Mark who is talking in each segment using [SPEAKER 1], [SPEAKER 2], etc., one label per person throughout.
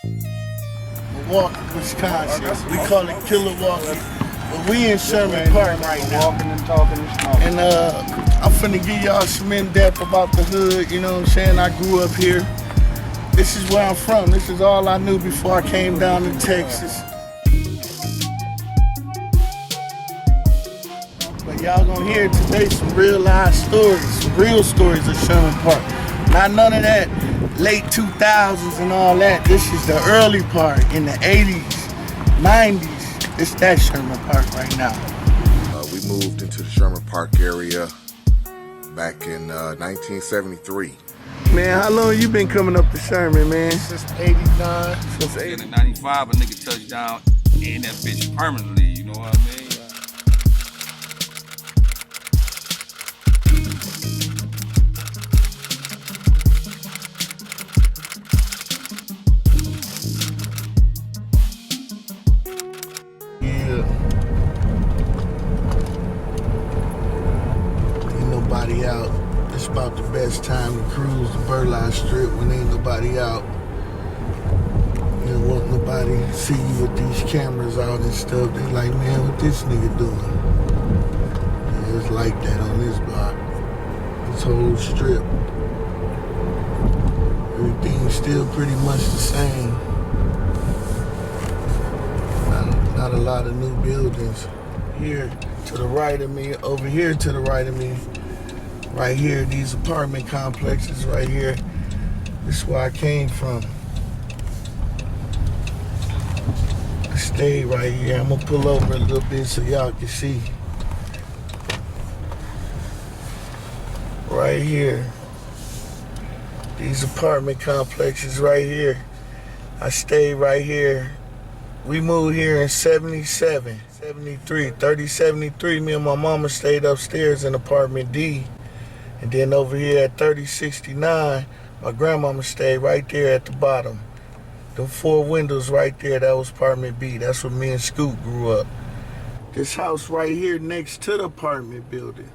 [SPEAKER 1] Milwaukee, Wisconsin. We call it Milwaukee. But we in Sherman Park right now.
[SPEAKER 2] Walking and talking and smoking.
[SPEAKER 1] And I'm finna give y'all some in-depth about the hood, you know what I'm saying? I grew up here. This is where I'm from. This is all I knew before I came down to Texas. But y'all gonna hear today some real live stories, some real stories of Sherman Park. Not none of that late 2000s and all that. This is the early part in the 80s, 90s. It's that Sherman Park right now.
[SPEAKER 3] We moved into the Sherman Park area back in 1973.
[SPEAKER 1] Man, how long you been coming up to Sherman, man?
[SPEAKER 2] Since 89.
[SPEAKER 1] Since
[SPEAKER 4] In 95, a nigga touched down in that bitch permanently, you know what I mean?
[SPEAKER 1] Yeah. Ain't nobody out. It's about the best time to cruise the Burleigh Strip when ain't nobody out. You don't want nobody to see you with these cameras out and stuff. They like, man, what this nigga doing? Yeah, it's like that on this block. This whole strip. Everything's still pretty much the same. Not a lot of new buildings. Here to the right of me, over here to the right of me. Right here, these apartment complexes right here. This is where I came from. I stayed right here. I'm gonna pull over a little bit so y'all can see. Right here. These apartment complexes right here. I stayed right here. We moved here in 77, 73, 73. Me and my mama stayed upstairs in apartment D. And then over here at 3069, my grandmama stayed right there at the bottom. The 4 windows right there, that was apartment B. That's where me and Scoot grew up. This house right here next to the apartment building,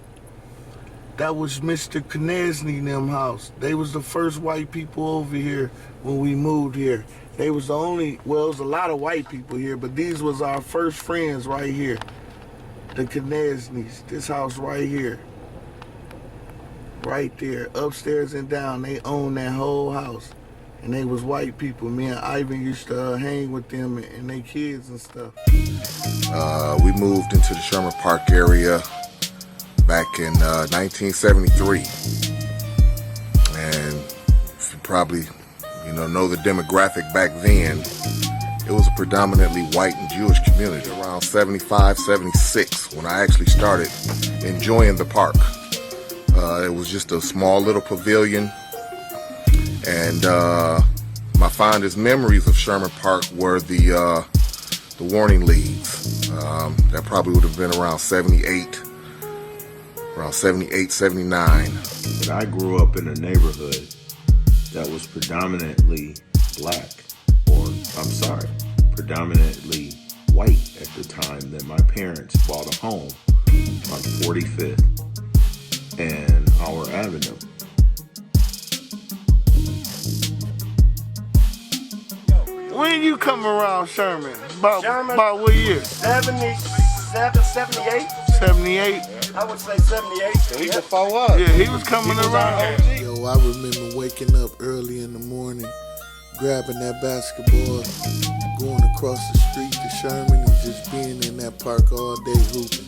[SPEAKER 1] that was Mr. Knesny and them house. They was the first white people over here when we moved here. They was the only, well, it was a lot of white people here, but these was our first friends right here. The Knesnys, this house right here. Right there, upstairs and down, they own that whole house. And they was white people. Me and Ivan used to hang with them and their kids and stuff.
[SPEAKER 3] We moved into the Sherman Park area back in 1973. And if you probably, know the demographic back then, it was a predominantly white and Jewish community. Around 75, 76, when I actually started enjoying the park. It was just a small little pavilion, and my fondest memories of Sherman Park were the warning leads. That probably would have been around 78, 79.
[SPEAKER 5] But I grew up in a neighborhood that was predominantly black, predominantly white at the time that my parents bought a home on 45th and Howard Avenue.
[SPEAKER 1] When you come around Sherman? About what year?
[SPEAKER 2] 77, 78.
[SPEAKER 1] 78?
[SPEAKER 2] I would say 78.
[SPEAKER 5] He before us.
[SPEAKER 1] Yeah, he was coming around.
[SPEAKER 6] Yo, I remember waking up early in the morning, grabbing that basketball, going across the street to Sherman and just being in that park all day hooping.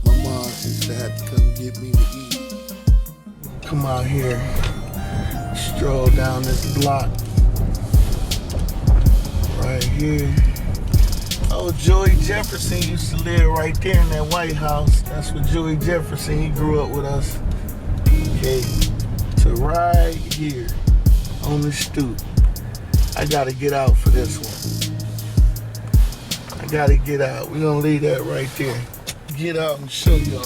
[SPEAKER 6] My mom used to have to come get me to eat.
[SPEAKER 1] Come out here, stroll down this block. Right here. Oh, Joey Jefferson used to live right there in that White House. That's where Joey Jefferson, he grew up with us. Okay, so right here on the stoop. I gotta get out for this one. I gotta get out. We're gonna leave that right there. Get out and show y'all.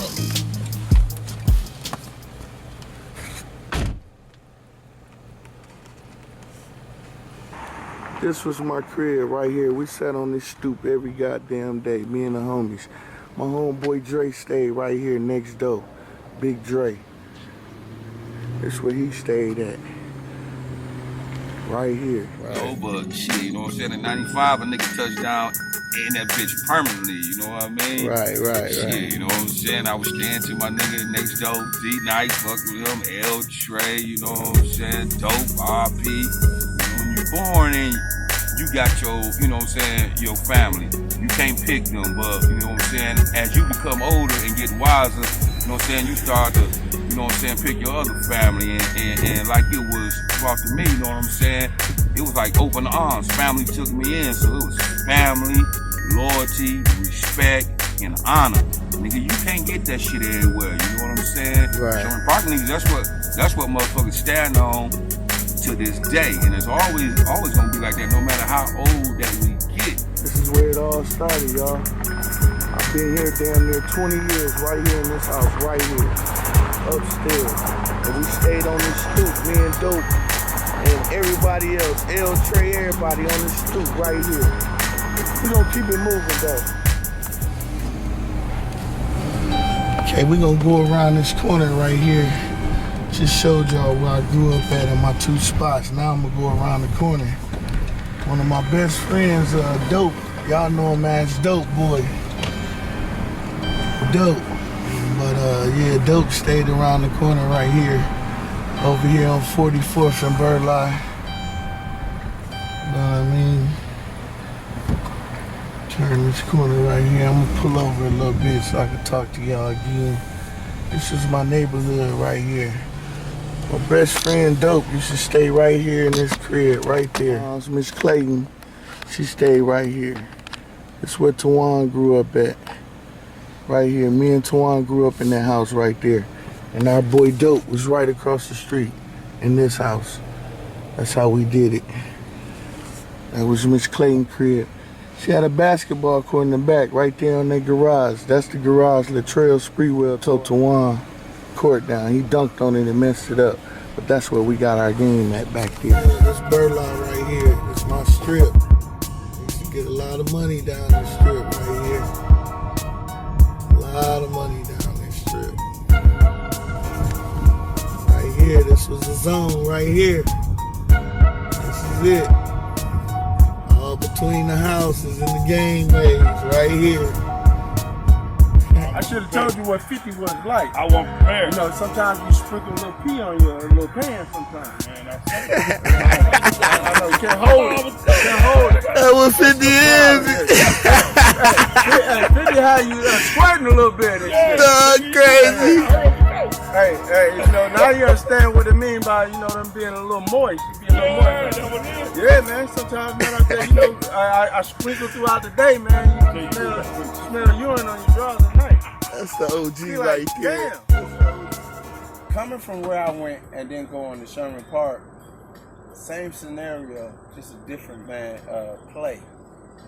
[SPEAKER 1] This was my crib right here. We sat on this stoop every goddamn day, me and the homies. My homeboy Dre stayed right here next door. Big Dre. That's where he stayed at. Right here.
[SPEAKER 4] No, but shit, you know what I'm saying? In 95, a nigga touched down in that bitch permanently, you know what I mean?
[SPEAKER 1] Right.
[SPEAKER 4] Shit, you know what I'm saying? I was staying to my nigga next door, D-Nice, fuck with him, L Trey, you know what I'm saying? Dope, RP. You know, when you're born and you got your, you know what I'm saying, your family. You can't pick them, but you know what I'm saying? As you become older and get wiser, you know what I'm saying, you start to, you know what I'm saying, pick your other family, and like it was brought to me, you know what I'm saying? It was like open arms. Family took me in, so it was family, loyalty, respect, and honor. Nigga, you can't get that shit everywhere, you know what I'm saying?
[SPEAKER 1] Right.
[SPEAKER 4] Sherman Park niggas, that's what motherfuckers stand on to this day, and it's always gonna be like that, no matter how old that we get.
[SPEAKER 1] This is where it all started, y'all. I've been here damn near 20 years, right here in this house, right here, upstairs. And we stayed on this stoop, me and Dope, and everybody else, L Trey, everybody on this stoop right here. We gonna keep it moving though. Okay, we gonna go around this corner right here. Just showed y'all where I grew up at in my two spots. Now I'm gonna go around the corner. One of my best friends, Dope. Y'all know him as Dope Boy. Dope. But yeah, Dope stayed around the corner right here. Over here on 44th and Burleigh. You know what I mean? Turn this corner right here. I'm gonna pull over a little bit so I can talk to y'all again. This is my neighborhood right here. My best friend Dope used to stay right here in this crib, right there. Miss Clayton, she stayed right here. It's where Tawan grew up at. Right here. Me and Tawan grew up in that house right there. And our boy Dope was right across the street in this house. That's how we did it. That was Miss Clayton's crib. She had a basketball court in the back right there on their garage. That's the garage Latrell Spreewell told Tawan court down. He dunked on it and messed it up. But that's where we got our game at back there. This Burleigh right here. It's my strip. I used to get a lot of money down the strip right here. A lot of money down this strip. Right here, this was the zone right here. This is it. All between the houses and the gameways right here.
[SPEAKER 2] I should have told you what 50 was like.
[SPEAKER 7] I wasn't prepared.
[SPEAKER 2] You know, sometimes you sprinkle a little pee on your little pan sometimes.
[SPEAKER 7] Man,
[SPEAKER 2] I know you can't hold it. Can't hold it.
[SPEAKER 1] That was 50 years.
[SPEAKER 2] Hey, 50 how you squirting a little bit.
[SPEAKER 1] Dog crazy.
[SPEAKER 2] Hey, you know, now you understand what it means by, you know, them being a little moist. You be a little moist. Yeah, man. Sometimes, man, I say, you know, I sprinkle throughout the day, man. You smell urine on your drawers at night.
[SPEAKER 1] That's the OG
[SPEAKER 2] Like,
[SPEAKER 1] right there.
[SPEAKER 2] damn. Coming from where I went and then going to Sherman Park, same scenario, just a different play.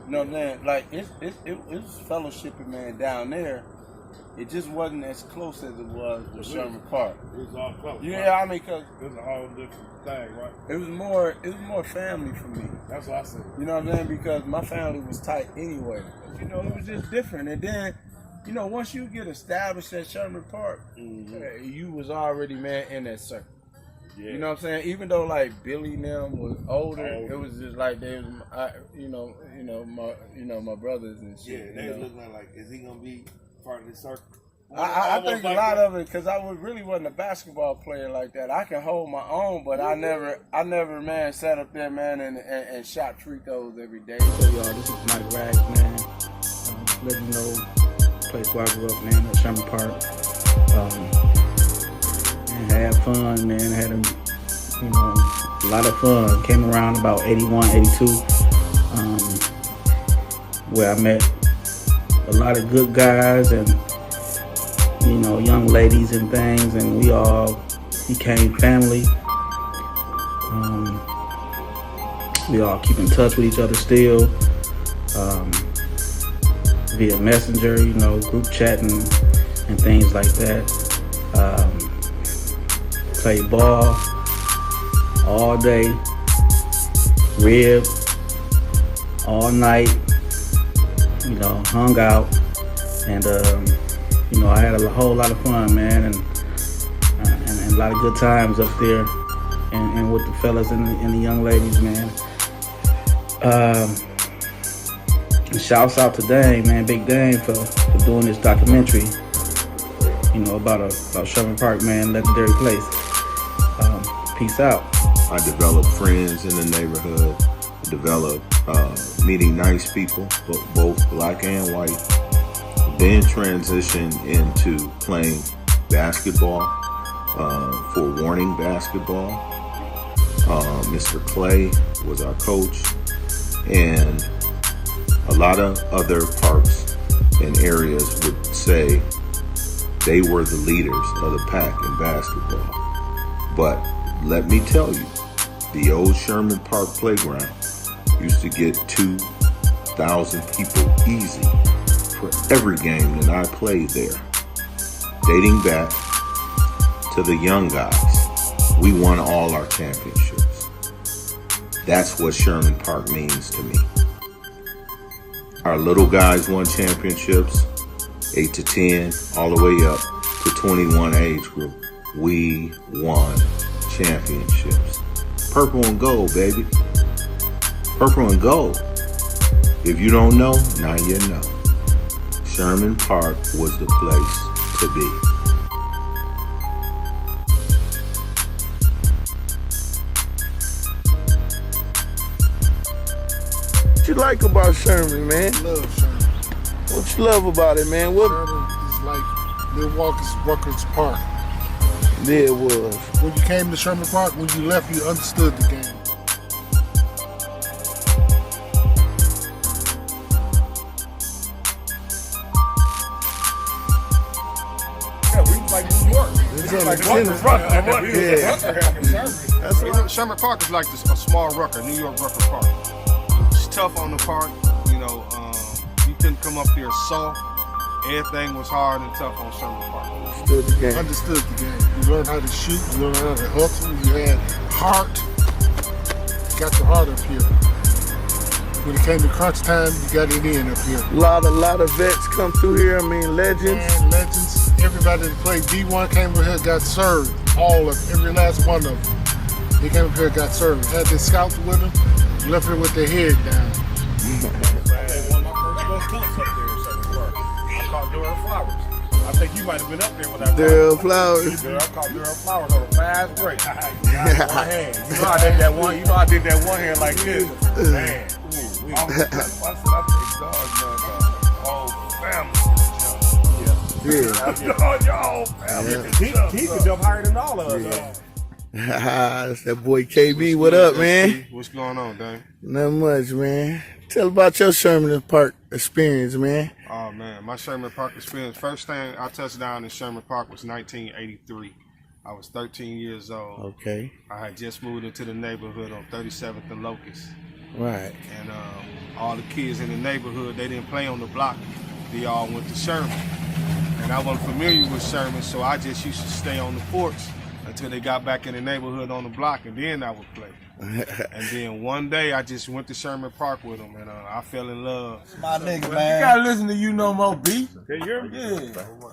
[SPEAKER 2] You know what I'm saying? Like it was fellowshipping, man, down there. It just wasn't as close as it was with Sherman Park.
[SPEAKER 7] It was all close.
[SPEAKER 2] Yeah,
[SPEAKER 7] right?
[SPEAKER 2] I mean, cause
[SPEAKER 7] It was a whole different thing, right?
[SPEAKER 2] it was more family for me.
[SPEAKER 7] That's what I said.
[SPEAKER 2] You know what I'm saying? Because my family was tight anyway. You know, it was just different. And then, you know, once you get established at Sherman Park, you was already, man, in that circle.
[SPEAKER 7] Yeah.
[SPEAKER 2] You know what I'm saying? Even though like Billy and them was older, it was just like they was, my brothers and shit.
[SPEAKER 7] Yeah, they was looking at like, is he gonna be part of this circle?
[SPEAKER 2] I think a lot of it because I really wasn't a basketball player like that. I can hold my own, but I never, man, sat up there, man, and shot free throws every day.
[SPEAKER 8] So y'all, this is Mike Rags, man. Let you know, place where I grew up, man, at Sherman Park. And had fun, man. Had a lot of fun. Came around about 81, 82, where I met a lot of good guys and, you know, young ladies and things, and we all became family. We all keep in touch with each other still, via Messenger, you know, group chatting and things like that. Played ball all day, rib all night, you know, hung out, and you know, I had a whole lot of fun, man, and a lot of good times up there and with the fellas and the young ladies, man. And shouts out to Dame, man, Big Dame for doing this documentary, you know, about Sherman Park, man, legendary place. Peace out.
[SPEAKER 5] I developed friends in the neighborhood, developed meeting nice people, both black and white. Then transitioned into playing basketball for Warning Basketball. Mr. Clay was our coach, and a lot of other parks and areas would say they were the leaders of the pack in basketball. But let me tell you, the old Sherman Park playground used to get 2,000 people easy for every game that I played there. Dating back to the young guys, we won all our championships. That's what Sherman Park means to me. Our little guys won championships, 8 to 10, all the way up to 21 age group. We won championships. Purple and gold, baby. Purple and gold. If you don't know, now you know. Sherman Park was the place to be.
[SPEAKER 1] What you like about Sherman, man?
[SPEAKER 6] Love Sherman.
[SPEAKER 1] What you love about it, man? What?
[SPEAKER 6] Sherman is like Milwaukee's Rucker's Park.
[SPEAKER 1] Yeah, it was.
[SPEAKER 6] When you came to Sherman Park, when you left, you understood the game.
[SPEAKER 7] Yeah, we like New York.
[SPEAKER 1] It's
[SPEAKER 7] We
[SPEAKER 1] on
[SPEAKER 7] like
[SPEAKER 1] the
[SPEAKER 7] Rucker, Rucker.
[SPEAKER 1] Yeah.
[SPEAKER 9] Sherman Park is like this, a small Rucker, New York Rucker Park. It's tough on the park, you know. You couldn't come up here soft. Everything was hard and tough on Sherman Park.
[SPEAKER 1] Understood the game.
[SPEAKER 6] Understood the game. You learned how to shoot. You learned how to hustle. You had heart. You got your heart up here. When it came to crunch time, you got it in up here.
[SPEAKER 1] A lot of vets come through here. I mean, legends.
[SPEAKER 6] And legends. Everybody that played D1 came over here, got served. All of them, every last one of them. They came up here, got served. Had their scouts with them. Left here with their head down.
[SPEAKER 7] One of my first little clips up there in Sherman Park. I caught Durham Flowers. I think you might have been up there when I
[SPEAKER 1] Durham Flowers.
[SPEAKER 7] I caught Durham Flowers on a fast break. One hand. You know I did that one. You know I did that one hand like this. Man. I think dog, whole family.
[SPEAKER 1] Yeah.
[SPEAKER 7] Your whole family. He can jump higher than all of us.
[SPEAKER 1] That's that boy KB. What up, man?
[SPEAKER 9] What's going on, Dave?
[SPEAKER 1] Not much, man. Tell about your Sherman Park experience, man.
[SPEAKER 9] Oh man, my Sherman Park experience. First thing I touched down in Sherman Park was 1983. I was 13 years old.
[SPEAKER 1] Okay.
[SPEAKER 9] I had just moved into the neighborhood on 37th and Locust.
[SPEAKER 1] Right.
[SPEAKER 9] And all the kids in the neighborhood, they didn't play on the block. They all went to Sherman. And I wasn't familiar with Sherman, so I just used to stay on the porch until they got back in the neighborhood on the block, and then I would play. And then one day I just went to Sherman Park with them, and I fell in love.
[SPEAKER 2] My nigga,
[SPEAKER 10] You
[SPEAKER 2] man.
[SPEAKER 10] gotta listen to You No More B.
[SPEAKER 7] Can you hear me?
[SPEAKER 10] Yeah.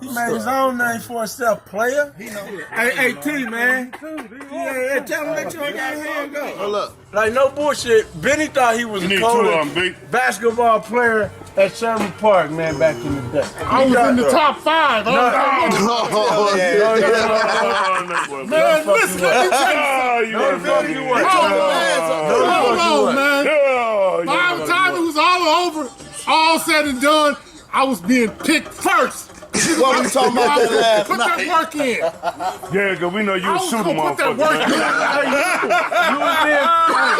[SPEAKER 10] He made his own name for himself, player. Hey, T, man. Yeah, tell him let your hand go.
[SPEAKER 1] Hold up.
[SPEAKER 10] Like, no bullshit. Benny thought he was
[SPEAKER 7] You
[SPEAKER 10] a
[SPEAKER 7] need two of them,
[SPEAKER 10] cold
[SPEAKER 7] B.
[SPEAKER 10] basketball player at Sherman Park, man, back in the day.
[SPEAKER 6] I was in the top 5.
[SPEAKER 10] No,
[SPEAKER 6] Man, listen, let me tell you. Hold on, man. By the time it was all over, all said and done, I was being picked first.
[SPEAKER 2] What we talking about that last
[SPEAKER 6] Put that
[SPEAKER 2] night?
[SPEAKER 6] work in.
[SPEAKER 7] Yeah, because we know you
[SPEAKER 6] I
[SPEAKER 7] was
[SPEAKER 6] was
[SPEAKER 7] shooting
[SPEAKER 6] gonna put that
[SPEAKER 7] motherfucker.
[SPEAKER 6] work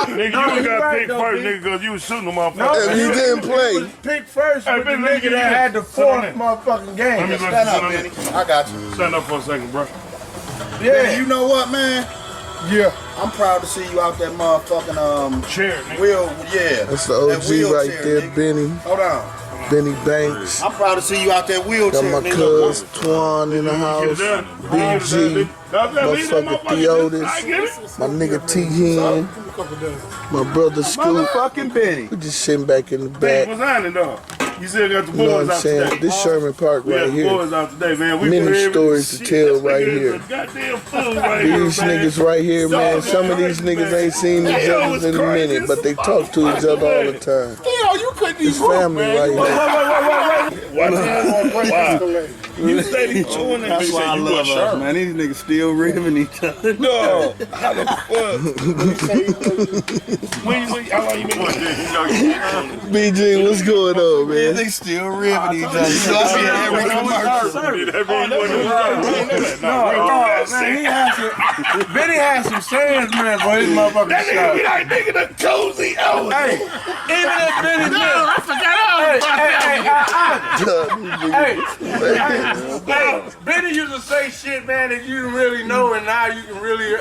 [SPEAKER 6] in.
[SPEAKER 7] Nigga, you got picked first, nigga, because you was shooting the motherfucker.
[SPEAKER 1] If you didn't play.
[SPEAKER 10] Pick first
[SPEAKER 7] Hey,
[SPEAKER 10] with the
[SPEAKER 7] Ben,
[SPEAKER 10] nigga
[SPEAKER 7] you
[SPEAKER 10] that
[SPEAKER 7] get-
[SPEAKER 10] had the
[SPEAKER 7] sit on
[SPEAKER 10] fourth
[SPEAKER 7] that.
[SPEAKER 10] motherfucking
[SPEAKER 7] Let me
[SPEAKER 10] game.
[SPEAKER 7] listen
[SPEAKER 2] Stand up,
[SPEAKER 7] to
[SPEAKER 2] Benny.
[SPEAKER 7] that.
[SPEAKER 2] I got you.
[SPEAKER 7] Stand up for a second, bro.
[SPEAKER 2] Benny, you know what, man?
[SPEAKER 6] Yeah.
[SPEAKER 2] I'm proud to see you out that motherfucking
[SPEAKER 7] Chair, nigga.
[SPEAKER 2] wheel. Yeah.
[SPEAKER 1] That's the
[SPEAKER 2] That
[SPEAKER 1] OG
[SPEAKER 2] wheelchair,
[SPEAKER 1] right there,
[SPEAKER 2] nigga.
[SPEAKER 1] Benny.
[SPEAKER 2] Hold on.
[SPEAKER 1] Benny Banks.
[SPEAKER 2] I'm proud to see you out that
[SPEAKER 1] Got
[SPEAKER 2] wheelchair,
[SPEAKER 1] my
[SPEAKER 2] nigga.
[SPEAKER 1] cuz Twan in the house. BG. Motherfucker Theotis. My nigga T Hen. My brother Scoop.
[SPEAKER 2] Motherfucking Benny.
[SPEAKER 1] We just sitting back in the
[SPEAKER 7] Benny,
[SPEAKER 1] back.
[SPEAKER 7] what's happening, dog? You still got the
[SPEAKER 6] You know
[SPEAKER 7] boys
[SPEAKER 6] what I'm
[SPEAKER 7] out
[SPEAKER 6] saying?
[SPEAKER 7] today.
[SPEAKER 6] This Sherman Park
[SPEAKER 7] We got
[SPEAKER 6] right
[SPEAKER 7] the
[SPEAKER 6] here.
[SPEAKER 7] boys out today, man. We
[SPEAKER 6] Many
[SPEAKER 7] put every
[SPEAKER 6] stories to
[SPEAKER 7] shit.
[SPEAKER 6] tell
[SPEAKER 7] This
[SPEAKER 6] right
[SPEAKER 7] nigga is
[SPEAKER 6] here.
[SPEAKER 7] a goddamn fool right
[SPEAKER 6] These
[SPEAKER 7] here, man.
[SPEAKER 6] niggas right here, man. Some of these niggas ain't seen each
[SPEAKER 7] Yo,
[SPEAKER 6] other
[SPEAKER 7] it's
[SPEAKER 6] in a
[SPEAKER 7] crazy
[SPEAKER 6] minute,
[SPEAKER 7] as
[SPEAKER 6] but they
[SPEAKER 7] fuck.
[SPEAKER 6] talk to each other all the time.
[SPEAKER 10] Yo, you couldn't
[SPEAKER 6] It's
[SPEAKER 10] even
[SPEAKER 6] family right here.
[SPEAKER 7] Why? You steady chewing that
[SPEAKER 2] That's
[SPEAKER 7] shit.
[SPEAKER 2] why I
[SPEAKER 7] You
[SPEAKER 2] love
[SPEAKER 7] a
[SPEAKER 2] us, man. These niggas still ribbing each other.
[SPEAKER 7] No, how the fuck? How long you been watching?
[SPEAKER 6] BG, what's going on, man?
[SPEAKER 2] They still ribbing each other. So I see it every commercial.
[SPEAKER 10] Benny has some sayings, man, boy. This motherfucker
[SPEAKER 7] That nigga be like, nigga, the cozy hour.
[SPEAKER 10] Hey, even if Benny I forgot Benny used to say shit, man, that you didn't really know, and now you can really,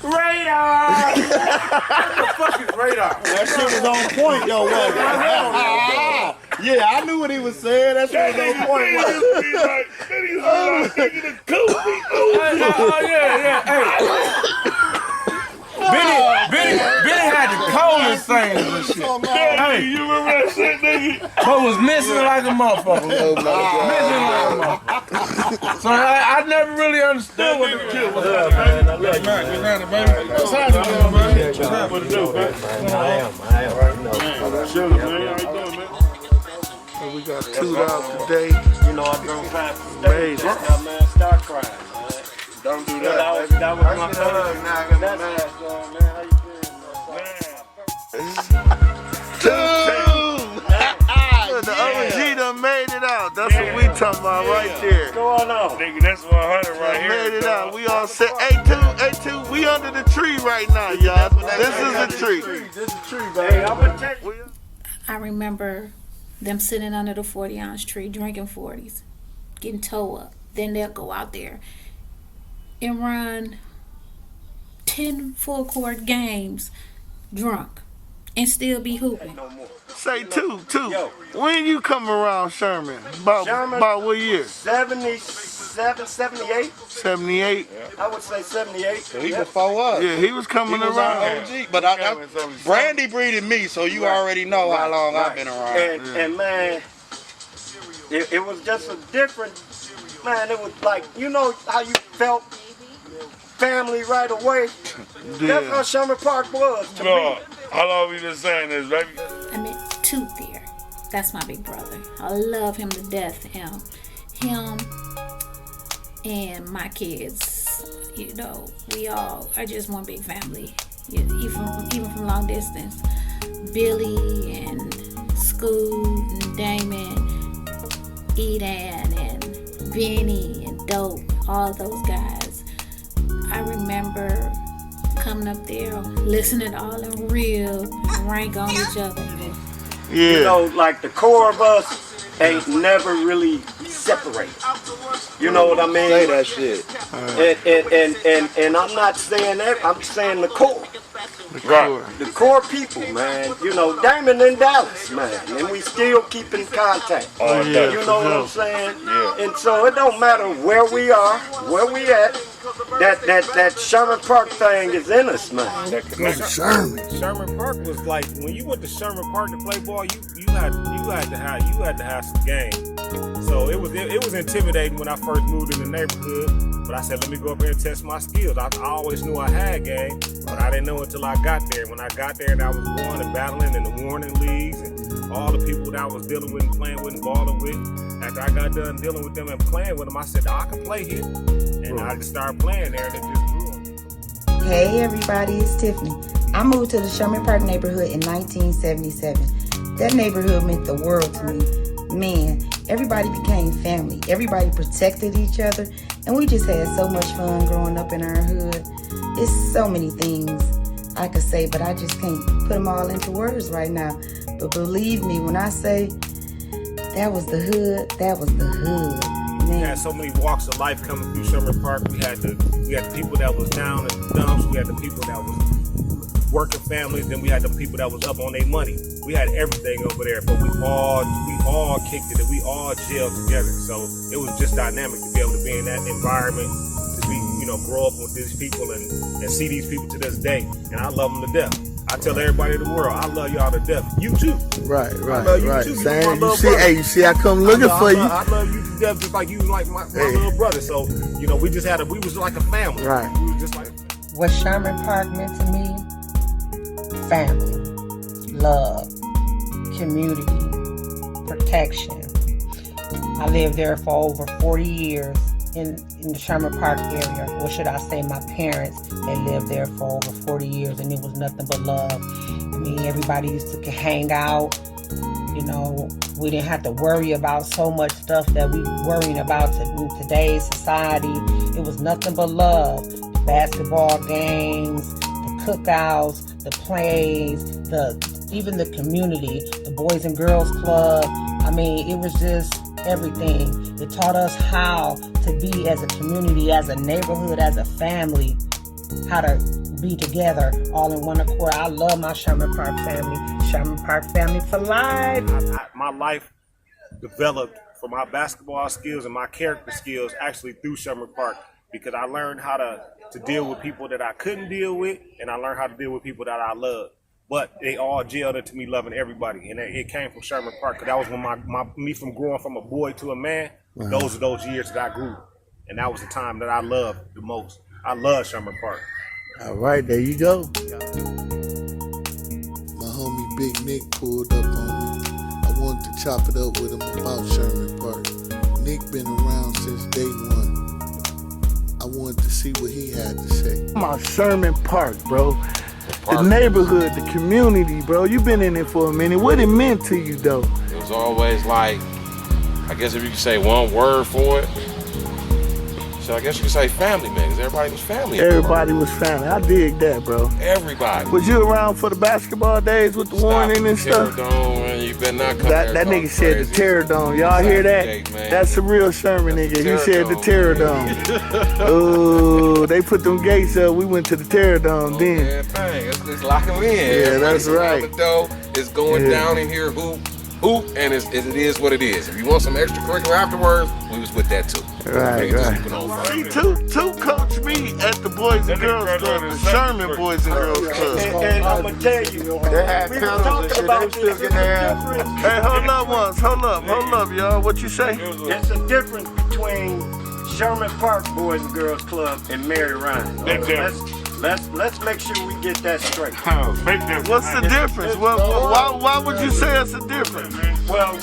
[SPEAKER 10] radar! What the fuck is radar?
[SPEAKER 2] That shit was on point, though, wasn't it? Yeah, I knew what he was saying. That shit was on point.
[SPEAKER 10] Benny had the coldest things and shit. Hey,
[SPEAKER 7] you remember that shit, nigga?
[SPEAKER 10] but was missing like a motherfucker.
[SPEAKER 6] Oh my God.
[SPEAKER 10] Missing like a motherfucker. So I never really understood what the kid was like.
[SPEAKER 7] What's happening, baby? What's happening, man? What it do, man? Chillin', man. How you doing, man?
[SPEAKER 6] We got 2 out today.
[SPEAKER 11] You know, I drove past the stage. Now, man, start crying, man.
[SPEAKER 7] Don't do
[SPEAKER 11] That
[SPEAKER 7] that.
[SPEAKER 11] was my favorite. That's man. How you feeling,
[SPEAKER 6] The OG done made it out. That's what we talking about right there.
[SPEAKER 11] What's going on?
[SPEAKER 7] Nigga, that's 100 right here.
[SPEAKER 6] Made it out. We all set. A2, we under the tree right now, y'all. This is the tree.
[SPEAKER 11] This is a tree, baby. Hey, I'm gonna take
[SPEAKER 12] I remember them sitting under the 40-ounce tree, drinking 40s, getting towed up. Then they'll go out there and run 10 full-court games drunk and still be hooping.
[SPEAKER 6] Say two. When you come around Sherman? About what year?
[SPEAKER 11] 77, 78.
[SPEAKER 6] 78?
[SPEAKER 11] I would say 78.
[SPEAKER 2] So he before us.
[SPEAKER 6] Yeah, he was coming
[SPEAKER 2] He was
[SPEAKER 6] around.
[SPEAKER 2] OG, but Brandy breeded me, so you already know how long I've been around.
[SPEAKER 11] And man, it was just a different, man, it was like, you know how you felt family right away? That's how Sherman Park was to me.
[SPEAKER 7] How long we been saying this, baby?
[SPEAKER 12] I met Tooth there. That's my big brother. I love him to death. Him and my kids. You know, we all are just one big family. Even from long distance. Billy and Scoot and Damon, Edan and Benny and Dope, all those guys. I remember coming up there, listening to all them real rank on each other.
[SPEAKER 6] Yeah.
[SPEAKER 11] You know, like the core of us ain't never really separated. You know what I mean?
[SPEAKER 2] Say that shit.
[SPEAKER 11] And I'm not saying that, I'm saying the core.
[SPEAKER 6] Right.
[SPEAKER 11] The core people, man. You know, Damon in Dallas, man. And we still keep in contact.
[SPEAKER 6] Oh, yeah.
[SPEAKER 11] You know what I'm saying?
[SPEAKER 7] Yeah.
[SPEAKER 11] And so it don't matter where we are, where we at. That Sherman Park thing is in us, man.
[SPEAKER 13] Sherman Park was like, when you went to Sherman Park to play ball, you had to have some game. So it was intimidating when I first moved in the neighborhood. But I said, let me go up here and test my skills. I always knew I had game, but I didn't know until I got there. When I got there and I was going and battling in the warning leagues and all the people that I was dealing with and playing with and balling with, after I got done dealing with them and playing with them, I said, I can play here. And I just started playing there and it just grew on me.
[SPEAKER 14] Hey everybody, it's Tiffany. I moved to the Sherman Park neighborhood in 1977. That neighborhood meant the world to me. Man, everybody became family. Everybody protected each other. And we just had so much fun growing up in our hood. It's so many things I could say, but I just can't put them all into words right now. But believe me, when I say that was the hood, that was the hood. Man.
[SPEAKER 13] We had so many walks of life coming through Sherman Park. We had the people that was down in the dumps. We had the people that was working families. Then we had the people that was up on their money. We had everything over there, but we all kicked it and we all gelled together. So it was just dynamic to be able to be in that environment, to be, grow up with these people and see these people to this day. And I love them to death. I I tell everybody in the world, I love y'all to death. You too.
[SPEAKER 1] Right.
[SPEAKER 13] I love you too.
[SPEAKER 1] Same.
[SPEAKER 13] You
[SPEAKER 1] You see, hey, you see, I come looking for you.
[SPEAKER 13] I love you to death just like you like my little brother. So, you know, we was like a family.
[SPEAKER 1] Right.
[SPEAKER 13] We was just like.
[SPEAKER 15] What Sherman Park meant to me, family, love, community, protection. I lived there for over 40 years in the Sherman Park area. Or should I say my parents, they lived there for over 40 years and it was nothing but love. I mean, everybody used to hang out. You know, we didn't have to worry about so much stuff that we worrying about in today's society. It was nothing but love. The basketball games, the cookouts, the plays, even the community, the Boys and Girls Club. I mean, it was just everything. It taught us how to be as a community, as a neighborhood, as a family, how to be together all in one accord. I love my Sherman Park family. Sherman Park family for life.
[SPEAKER 13] My life developed from my basketball skills and my character skills actually through Sherman Park, because I learned how to deal with people that I couldn't deal with, and I learned how to deal with people that I loved. But they all jailed into me loving everybody, and it came from Sherman Park, because that was when me from growing from a boy to a man. Those are those years that I grew, and that was the time that I loved the most. I love Sherman Park.
[SPEAKER 1] All right, there you go.
[SPEAKER 6] My homie Big Nick pulled up on me. I wanted to chop it up with him about Sherman Park. Nick been around since day one. I wanted to see what he had to say.
[SPEAKER 1] My Sherman Park, bro. The neighborhood, the community, bro. You been in it for a minute. What it meant to you, though?
[SPEAKER 16] It was always like, I guess if you could say one word for it, so I guess you could say family, man, because everybody was family.
[SPEAKER 1] Everybody was family. I dig that, bro.
[SPEAKER 16] Everybody.
[SPEAKER 1] Was you around for the basketball days with the warning and stuff?
[SPEAKER 16] Terror Dome, man, you better not come
[SPEAKER 1] That nigga said the Terror Dome. Y'all hear that? That's a real Sherman nigga. He said the Terror Dome. Oh, they put them gates up. We went to the Terror Dome then.
[SPEAKER 16] Yeah, bang. Let's lock them in.
[SPEAKER 1] Yeah, that's right.
[SPEAKER 16] It's going down in here, hoop, and it is what it is. If you want some extracurricular afterwards, we was with that too.
[SPEAKER 1] Right. See, two coached me at the Boys and Girls Club, the Sherman Boys and Girls Club.
[SPEAKER 11] And I'm gonna tell you,
[SPEAKER 1] they had
[SPEAKER 11] we
[SPEAKER 1] panels and shit. They was still getting their ass. Hey, hold up, y'all. What you say?
[SPEAKER 11] It's a difference between Sherman Park Boys and Girls Club and Mary Ryan. Let's make sure we get that straight.
[SPEAKER 1] What's the difference? Why would you say it's a difference?
[SPEAKER 11] Well,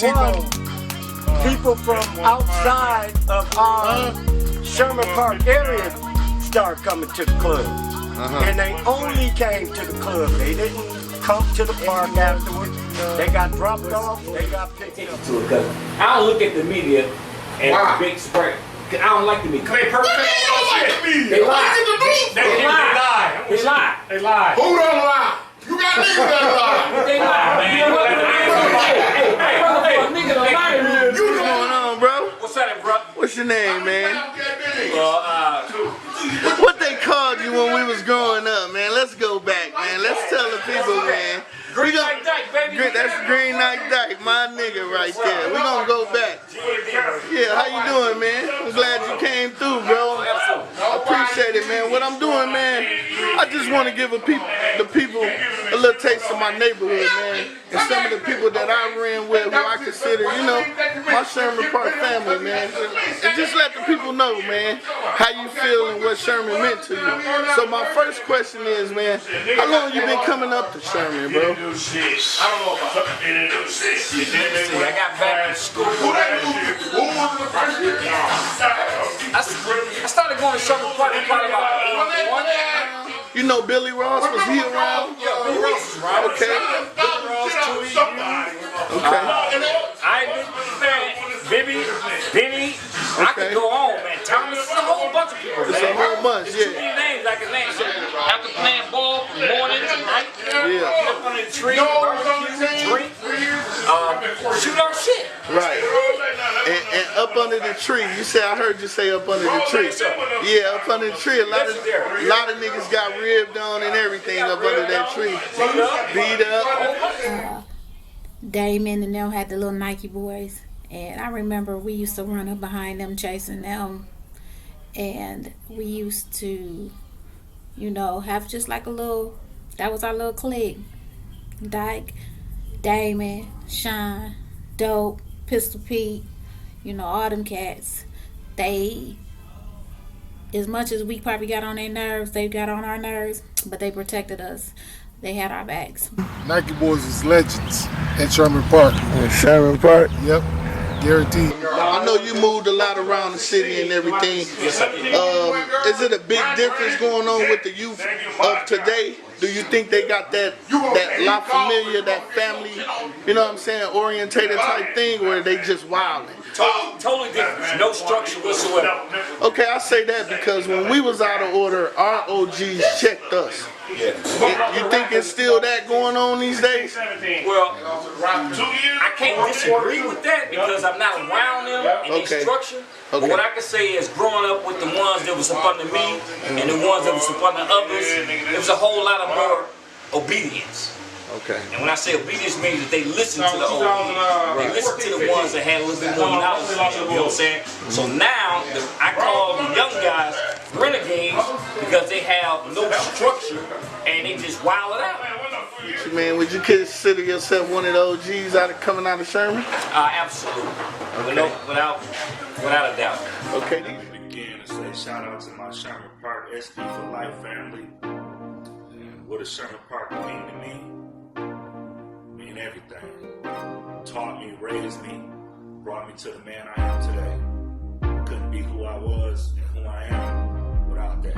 [SPEAKER 11] people from outside of our Sherman Park area start coming to the club. And they only came to the club. They didn't come to the park afterwards. They got dropped off, they got picked up.
[SPEAKER 17] I don't look at the media and big spread. I don't like the media. They lie. They lie.
[SPEAKER 7] Who don't lie? You got niggas that lie.
[SPEAKER 17] They lie, man.
[SPEAKER 1] What's going on, bro?
[SPEAKER 17] What's that, bro?
[SPEAKER 1] What's your name, man? What they called you when we was growing up, man? Let's go back, man. Let's tell the people, man.
[SPEAKER 17] Green Knight Dyke, baby.
[SPEAKER 1] That's Green Knight Dyke, my nigga right there. We gonna go back. Yeah, how you doing, man? I'm glad you came through, bro. I appreciate it, man. What I'm doing, man, I just want to give the people a little taste of my neighborhood, man. And some of the people that I ran with, who I consider, my Sherman Park family, man. And just let the people know, man, how you feel and what Sherman meant to you. So my first question is, man, how long you been coming up to Sherman, bro?
[SPEAKER 17] I don't know about I got back in school. I started going to Sherman Park probably about 81.
[SPEAKER 1] You know Billy Ross, was he around?
[SPEAKER 17] Yeah, Billy Ross was around.
[SPEAKER 1] Okay.
[SPEAKER 17] Billy Ross, Tootie.
[SPEAKER 1] Okay.
[SPEAKER 17] Benny. I could go on, man. Thomas, it's a whole bunch of people.
[SPEAKER 1] It's a whole bunch,
[SPEAKER 17] Too many names I can name. After playing ball from morning to night, up under the tree, barbecue, drink, shoot our shit.
[SPEAKER 1] Right. And up under the tree, I heard you say up under the tree. Yeah, up under the tree, a lot of niggas got ribbed on and everything up under that tree. Beat up.
[SPEAKER 12] Damon and them had the little Nike boys. And I remember we used to run up behind them, chasing them. And we used to, have just like a little That was our little clique. Dyke, Damon, Sean, Dope, Pistol Pete, you know, all them cats. They, as much as we probably got on their nerves, they got on our nerves, but they protected us. They had our backs.
[SPEAKER 9] Nike boys was legends in Sherman Park.
[SPEAKER 1] Sherman Park?
[SPEAKER 9] Yep, guaranteed.
[SPEAKER 1] I know you moved a lot around the city and everything.
[SPEAKER 17] Yes, I did.
[SPEAKER 1] Is it a big difference going on with the youth of today? Do you think they got that La Familia, that family, you know what I'm saying, orientated type thing, or are they just wilding?
[SPEAKER 17] Totally different. No structure whatsoever.
[SPEAKER 1] Okay, I say that because when we was out of order, our OGs checked us.
[SPEAKER 17] Yeah.
[SPEAKER 1] You think it's still that going on these days?
[SPEAKER 17] Well, I can't disagree with that because I'm not around them and their structure. But what I can say is growing up with the ones that was up under me and the ones that was up under others, it was a whole lot of more obedience.
[SPEAKER 1] Okay.
[SPEAKER 17] And when I say obedience means that they listen to the old people. They listen to the ones that had a little bit more knowledge. You know what I'm saying? So now I call the young guys renegades because they have no structure and they just wild it out.
[SPEAKER 1] Man, would you consider yourself one of the OGs coming out of Sherman?
[SPEAKER 17] Absolutely. Okay. Without a doubt.
[SPEAKER 1] Okay.
[SPEAKER 18] Again, to say shout out to my Sherman Park SP4L family. And what does Sherman Park mean to me? Mean everything. Taught me, raised me, brought me to the man I am today. Couldn't be who I was and who I am without that.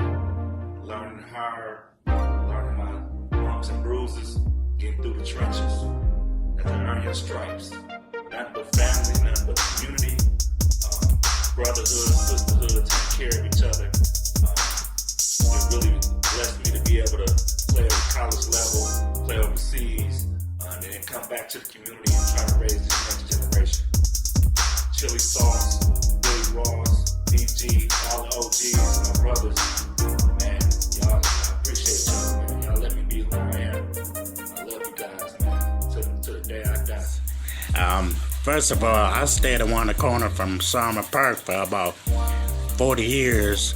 [SPEAKER 18] Learning hard, learning my bumps and bruises, getting through the trenches. Had to earn your stripes. Nothing but family, nothing but community. Brotherhood, sisterhood, taking care of each other. It really blessed me to be able to play at the college level, play overseas, and then come back to the community and try to raise this next generation. Chili Sauce, Billy Ross, DG, all the OGs, my brothers. Man, y'all, I appreciate y'all, man. Y'all let me be who I am. I love you guys, man. To the day I die.
[SPEAKER 19] First of all, I stayed around the corner from Summer Park for about 40 years,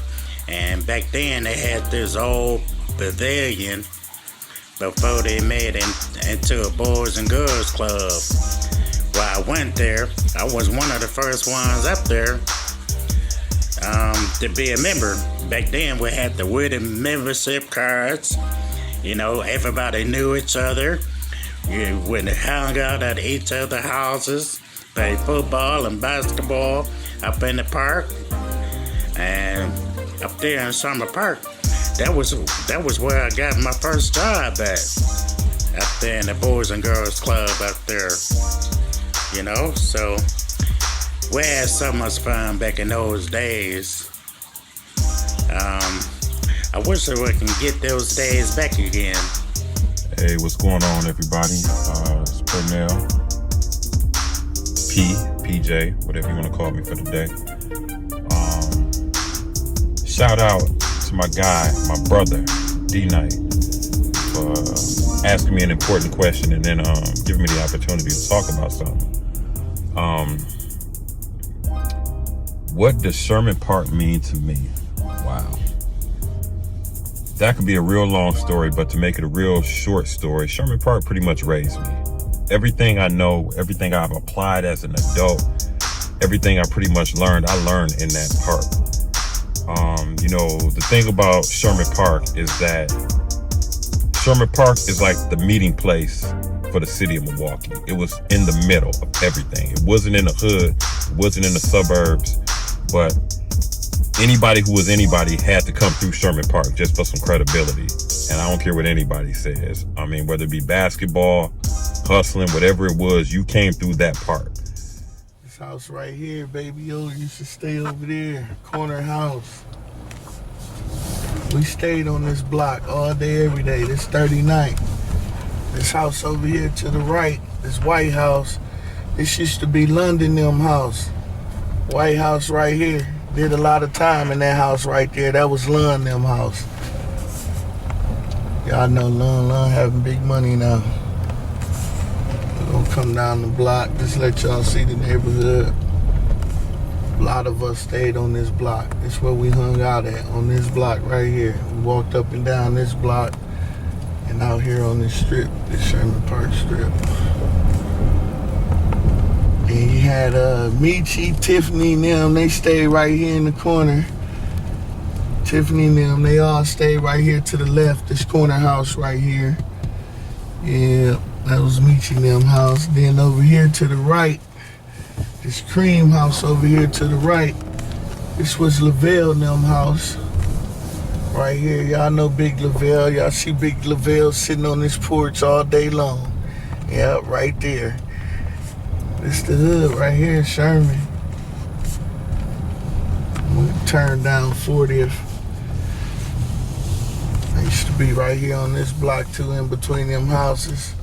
[SPEAKER 19] and back then they had this old pavilion before they made it into a Boys and Girls Club. Well, I went there. I was one of the first ones up there to be a member. Back then we had the wooden membership cards. You know, everybody knew each other. You went and hung out at each other's houses, played football and basketball up in the park. And up there in Summer Park, that was where I got my first job at. Up there in the Boys and Girls Club up there. You know, so we had so much fun back in those days. I wish that we can get those days back again.
[SPEAKER 20] Hey, what's going on, everybody? It's Pernell, PJ, whatever you want to call me for the day. Shout out to my guy, my brother, D-Night, for asking me an important question and then giving me the opportunity to talk about something. What does Sherman Park mean to me? Wow. That could be a real long story, but to make it a real short story, Sherman Park pretty much raised me. Everything I know, everything I've applied as an adult, everything I pretty much learned, I learned in that park. You know, the thing about Sherman Park is that Sherman Park is like the meeting place for the city of Milwaukee. It was in the middle of everything. It wasn't in the hood, it wasn't in the suburbs, but anybody who was anybody had to come through Sherman Park just for some credibility. And I don't care what anybody says. I mean, whether it be basketball, hustling, whatever it was, you came through that park.
[SPEAKER 1] This house right here, baby, yo, used to stay over there, corner house. We stayed on this block all day, every day. This 39. This house over here to the right, this White House, this used to be London them house. White House right here. Did a lot of time in that house right there. That was Lund them house. Y'all know Lund having big money now. We're gonna come down the block, just let y'all see the neighborhood. A lot of us stayed on this block. It's where we hung out at, on this block right here. We walked up and down this block And out here on this strip, this Sherman Park strip. And you had Michi, Tiffany and them, they stayed right here in the corner. Tiffany and them, they all stayed right here to the left, this corner house right here. Yeah, that was Michi and them house. Then over here to the right, this cream house over here to the right, this was Lavelle and them house. Right here, y'all know Big Lavelle. Y'all see Big Lavelle sitting on this porch all day long. Yeah, right there. This the hood right here, Sherman. We turned down 40th. I used to be right here on this block too, in between them houses,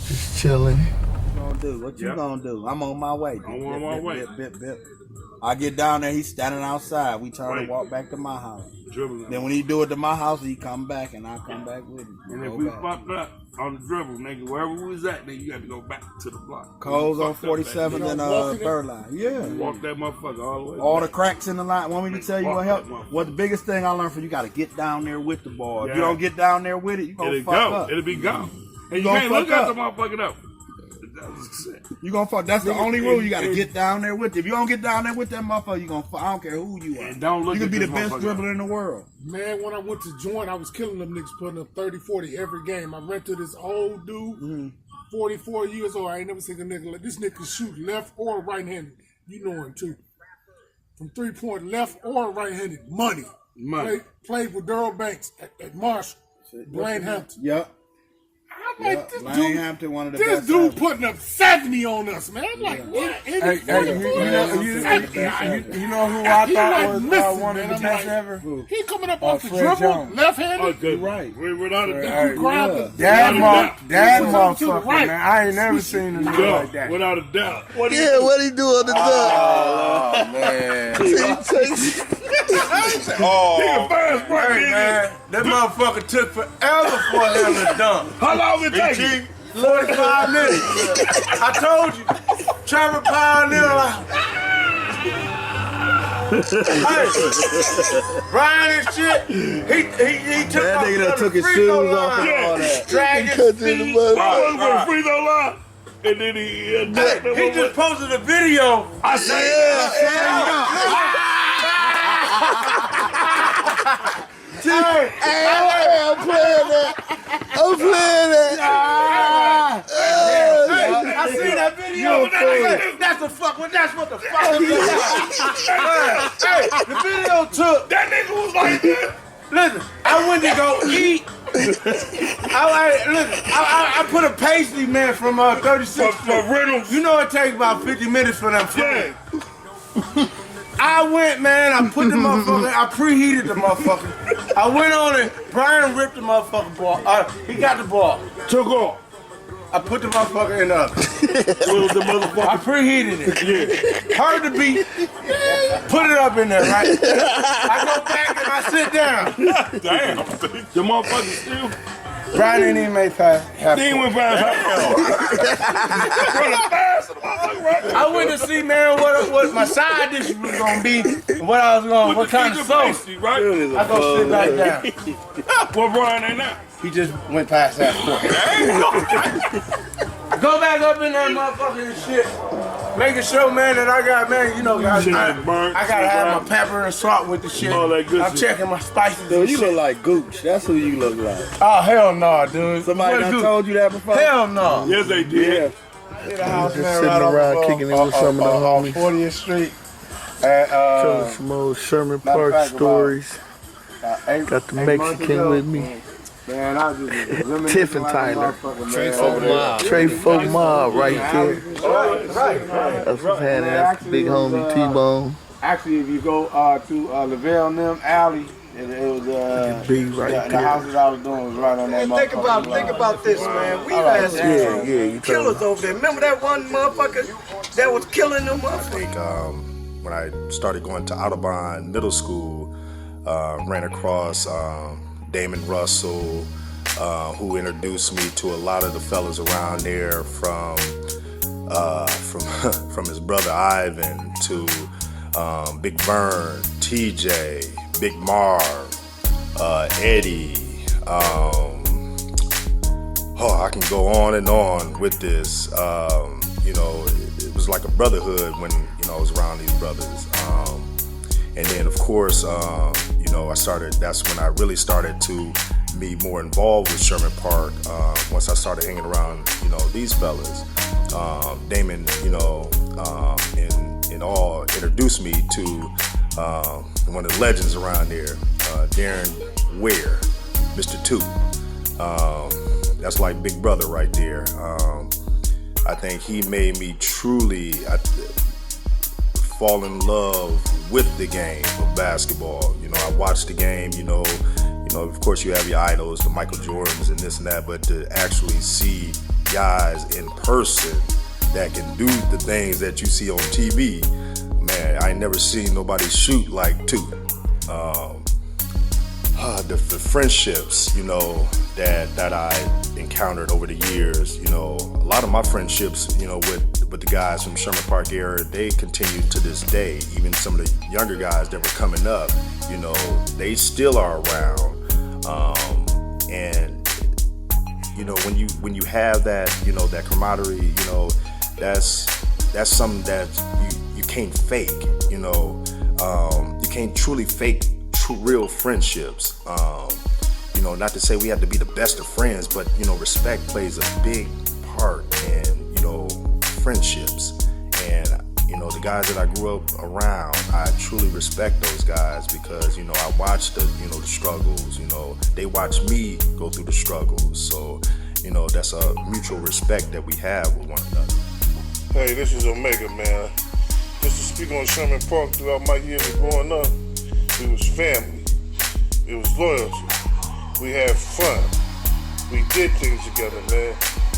[SPEAKER 1] just chilling.
[SPEAKER 21] What you gonna do? I'm on my way.
[SPEAKER 7] I'm on my way.
[SPEAKER 21] I get down there, he's standing outside. We turn and walk back to my house. Then when he do it to my house, he come back and I come back with him.
[SPEAKER 7] And if we fucked up on the dribble, nigga, wherever we was at, then you got to go back to the block.
[SPEAKER 21] Coles on 47th and Third Line. Yeah.
[SPEAKER 7] Walk that motherfucker all the way.
[SPEAKER 21] All the cracks in the line. Want me to tell you what helped? What the biggest thing I learned from you got to get down there with the ball. If you don't get down there with it, you gonna fuck up.
[SPEAKER 7] It'll be gone. And you can't look at the motherfucker up.
[SPEAKER 21] You gonna fuck. That's the only rule. You gotta get down there with it. If you don't get down there with that motherfucker, you gonna fuck. I don't care who you are.
[SPEAKER 7] And don't look
[SPEAKER 21] you
[SPEAKER 7] at
[SPEAKER 21] can be the
[SPEAKER 7] this
[SPEAKER 21] best dribbler in the world.
[SPEAKER 10] Man, when I went to join, I was killing them niggas, putting up 30, 40 every game. I ran to this old dude, 44 years old. I ain't never seen a nigga like this. Nigga can shoot left or right-handed. You know him too. From 3-point, left or right-handed. Money. Played with Daryl Banks at Marshall. Blaine Hampton.
[SPEAKER 21] Yep.
[SPEAKER 10] I'm like, this
[SPEAKER 21] Blaine Hampton, one of the
[SPEAKER 10] this
[SPEAKER 21] best
[SPEAKER 10] dude
[SPEAKER 21] ever.
[SPEAKER 10] putting up 70 on us, man. I'm like, what?
[SPEAKER 21] You know who I thought was one of the best ever?
[SPEAKER 10] He coming up off the
[SPEAKER 21] Fred
[SPEAKER 10] dribble,
[SPEAKER 21] Jones.
[SPEAKER 10] left-handed.
[SPEAKER 21] You're right.
[SPEAKER 7] Without a
[SPEAKER 21] Hey,
[SPEAKER 7] doubt.
[SPEAKER 21] That
[SPEAKER 10] motherfucker,
[SPEAKER 21] motherfucker, man. I ain't never seen a nigga like that.
[SPEAKER 7] Without a doubt.
[SPEAKER 1] What he do on the dunk?
[SPEAKER 21] Oh, man.
[SPEAKER 2] Man, that motherfucker took forever for him to dunk.
[SPEAKER 7] How long it take you?
[SPEAKER 2] 45 minutes. I told you. Trevor Pioneer. Hey, Brian and shit. He took
[SPEAKER 1] That nigga done took his
[SPEAKER 2] free
[SPEAKER 1] shoes
[SPEAKER 2] throw
[SPEAKER 1] off and
[SPEAKER 2] line.
[SPEAKER 1] all that.
[SPEAKER 2] Dragged
[SPEAKER 1] He
[SPEAKER 2] his
[SPEAKER 1] cut to the
[SPEAKER 2] feet.
[SPEAKER 1] mud.
[SPEAKER 7] Right. Free throw line. And then
[SPEAKER 2] He just posted a video.
[SPEAKER 7] I said,
[SPEAKER 1] I'm playing that.
[SPEAKER 2] I seen that video. That's what the fuck. Hey, the video took.
[SPEAKER 7] That nigga was like this.
[SPEAKER 2] Listen, I went to go eat. I put a pastry, man, from 36
[SPEAKER 7] for Reynolds.
[SPEAKER 2] You know it takes about 50 minutes for them food. I went, man, I put the motherfucker, I preheated the motherfucker. I went on it, Brian ripped the motherfucking ball. He got the ball.
[SPEAKER 7] Took off.
[SPEAKER 2] I put the motherfucker in I preheated it.
[SPEAKER 7] Yeah.
[SPEAKER 2] Heard the beat. Put it up in there, right? I go back and I sit down.
[SPEAKER 7] Damn. The motherfucker still.
[SPEAKER 2] Brian didn't even make past half.
[SPEAKER 7] He went past
[SPEAKER 2] I went to see, man, what my side dish was gonna be, what kind of sauce.
[SPEAKER 7] Right?
[SPEAKER 2] I go sit back down.
[SPEAKER 7] Well, Brian ain't that.
[SPEAKER 2] He just went past that. Go back up in that motherfucking shit. Making sure, man, that I got, man, you know, guys, I gotta have my pepper and salt with the shit.
[SPEAKER 7] All that good
[SPEAKER 2] I'm
[SPEAKER 7] shit.
[SPEAKER 2] checking my spices.
[SPEAKER 21] Dude,
[SPEAKER 2] and
[SPEAKER 21] you
[SPEAKER 2] shit.
[SPEAKER 21] look like Gooch. That's who you look like.
[SPEAKER 2] Oh, hell no, dude.
[SPEAKER 21] Somebody done told you that before?
[SPEAKER 2] Hell no.
[SPEAKER 7] Yes, they did.
[SPEAKER 2] Yeah. The house,
[SPEAKER 1] Just
[SPEAKER 2] man,
[SPEAKER 1] sitting
[SPEAKER 2] right
[SPEAKER 1] around
[SPEAKER 2] off,
[SPEAKER 1] kicking it with some of the homies.
[SPEAKER 2] 40th Street. At,
[SPEAKER 1] Telling some old Sherman Park stories. Got the Mexican with me.
[SPEAKER 2] Man, I was
[SPEAKER 1] Tiff and Tyler.
[SPEAKER 2] Trey
[SPEAKER 1] Folk Mob right there.
[SPEAKER 2] Right.
[SPEAKER 1] That's what's happening. That's the big homie T-Bone.
[SPEAKER 2] Actually, if you go to Lavelle and them alley, it was the houses I was doing was right on that.
[SPEAKER 11] Think about this, man. We had some killers over there. Remember that one motherfucker that was killing them motherfuckers?
[SPEAKER 22] When I started going to Audubon Middle School, ran across Damon Russell, who introduced me to a lot of the fellas around there, from his brother Ivan to Big Vern, TJ, Big Marv, Eddie, I can go on and on with this. You know, it was like a brotherhood when, you know, I was around these brothers. And then, of course, you know, that's when I really started to be more involved with Sherman Park. Once I started hanging around, you know, these fellas. Damon, you know, and all introduced me to one of the legends around there, Darren Ware, Mr. Two. That's like Big Brother right there. I think he made me truly fall in love with the game of basketball. You know, I watched the game, you know, of course you have your idols, the Michael Jordans and this and that, but to actually see guys in person that can do the things that you see on TV, man, I ain't never seen nobody shoot like Two. The friendships, you know, that I encountered over the years, you know, a lot of my friendships, you know, with the guys from Sherman Park era, they continue to this day. Even some of the younger guys that were coming up, you know, they still are around. And you know, when you have that, you know, that camaraderie, you know, that's something that you can't fake. You know, you can't truly fake real friendships. You know, not to say we have to be the best of friends, but you know, respect plays a big part in, you know, friendships. And you know, the guys that I grew up around, I truly respect those guys because, you know, I watched the struggles. You know, they watched me go through the struggles. So, you know, that's a mutual respect that we have with one another.
[SPEAKER 9] Hey, this is Omega, man. Just to speak on Sherman Park, throughout my years of growing up, we was family. It was loyalty. We had fun. We did things together, man.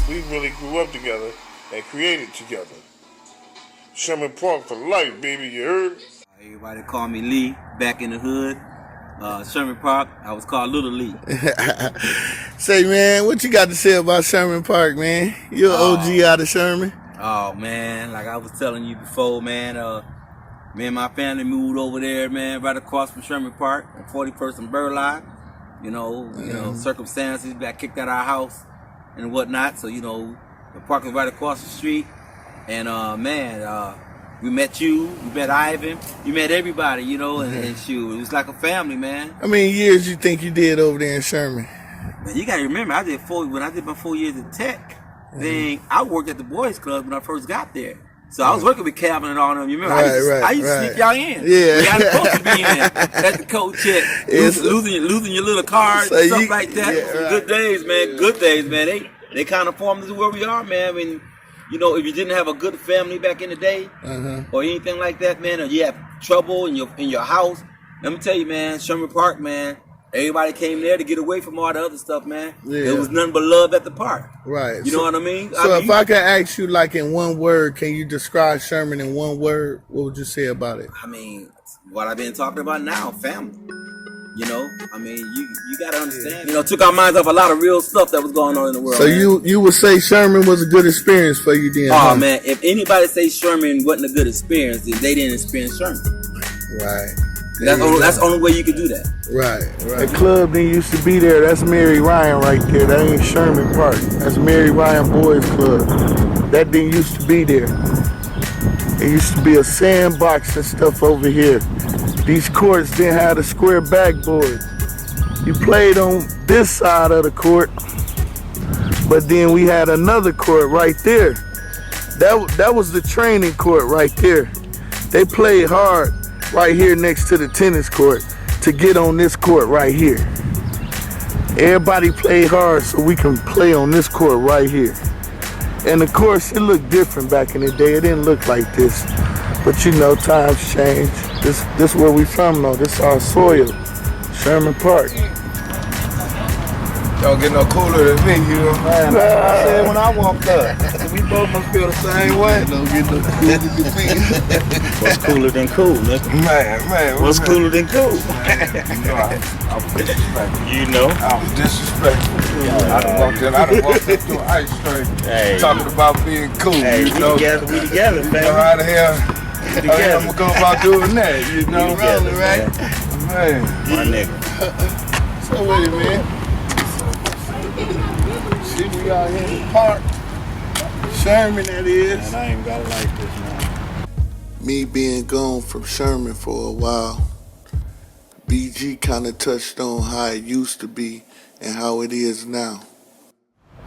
[SPEAKER 9] We really grew up together and created together. Sherman Park for life, baby, you heard?
[SPEAKER 3] Everybody call me Lee, back in the hood. Sherman Park, I was called Little Lee.
[SPEAKER 1] Say, man, what you got to say about Sherman Park, man? You're an OG out of Sherman.
[SPEAKER 3] Oh, man, like I was telling you before, man, me and my family moved over there, man, right across from Sherman Park, on 41st and Burleigh. You know, circumstances, got kicked out of our house and whatnot. So, you know, the park was right across the street. And, we met you, we met Ivan, you met everybody, you know, and shoot, it was like a family, man.
[SPEAKER 1] How many years you think you did over there in Sherman?
[SPEAKER 3] Man, you gotta remember, when I did my 4 years at Tech, then I worked at the boys club when I first got there. So I was working with Calvin and all them. You remember? I used to sneak y'all in.
[SPEAKER 1] Yeah.
[SPEAKER 3] Y'all supposed to be in at the coat check, losing your little cards, so stuff like that.
[SPEAKER 1] Yeah,
[SPEAKER 3] Good days, man. Good days, man. They kind of formed us where we are, man. I mean, you know, if you didn't have a good family back in the day or anything like that, man, or you have trouble in your house, let me tell you, man, Sherman Park, man, everybody came there to get away from all the other stuff, man.
[SPEAKER 1] Yeah.
[SPEAKER 3] There was nothing but love at the park.
[SPEAKER 1] Right.
[SPEAKER 3] You know what I mean?
[SPEAKER 1] So if I could ask you, like, in one word, can you describe Sherman in one word? What would you say about it?
[SPEAKER 3] I mean, what I've been talking about now, family. You know, I mean, you got to understand. You know, took our minds off a lot of real stuff that was going on in the world.
[SPEAKER 1] So you would say Sherman was a good experience for you then?
[SPEAKER 3] Oh, man, if anybody say Sherman wasn't a good experience, then they didn't experience Sherman.
[SPEAKER 1] Right.
[SPEAKER 3] That's the only way you could do that.
[SPEAKER 1] Right. The club didn't used to be there. That's Mary Ryan right there. That ain't Sherman Park. That's Mary Ryan Boys Club. That didn't used to be there. It used to be a sandbox and stuff over here. These courts didn't have a square backboard. You played on this side of the court, but then we had another court right there. That was the training court right there. They played hard right here next to the tennis court to get on this court right here. Everybody played hard so we can play on this court right here. And of course, it looked different back in the day. It didn't look like this. But you know, times change. This where we from though. This our soil. Sherman Park.
[SPEAKER 9] Don't get no cooler than me, you know what I'm saying? I said when I walked up. We both must feel the same way. Don't get no cooler than me.
[SPEAKER 3] What's cooler than cool, nigga?
[SPEAKER 9] Man.
[SPEAKER 3] What's cooler than cool?
[SPEAKER 9] You know, I was disrespectful.
[SPEAKER 3] You know?
[SPEAKER 9] I was disrespectful. I done walked up to an ice cream talking about being cool, you know?
[SPEAKER 3] We together, man.
[SPEAKER 9] You know how the hell I'm gonna go about doing that, you know?
[SPEAKER 3] Together,
[SPEAKER 9] right? Man.
[SPEAKER 3] My nigga.
[SPEAKER 1] So wait a minute. We out here in the park. Sherman, that is.
[SPEAKER 21] Man, I ain't got it like this, man.
[SPEAKER 6] Me being gone from Sherman for a while, BG kind of touched on how it used to be and how it is now.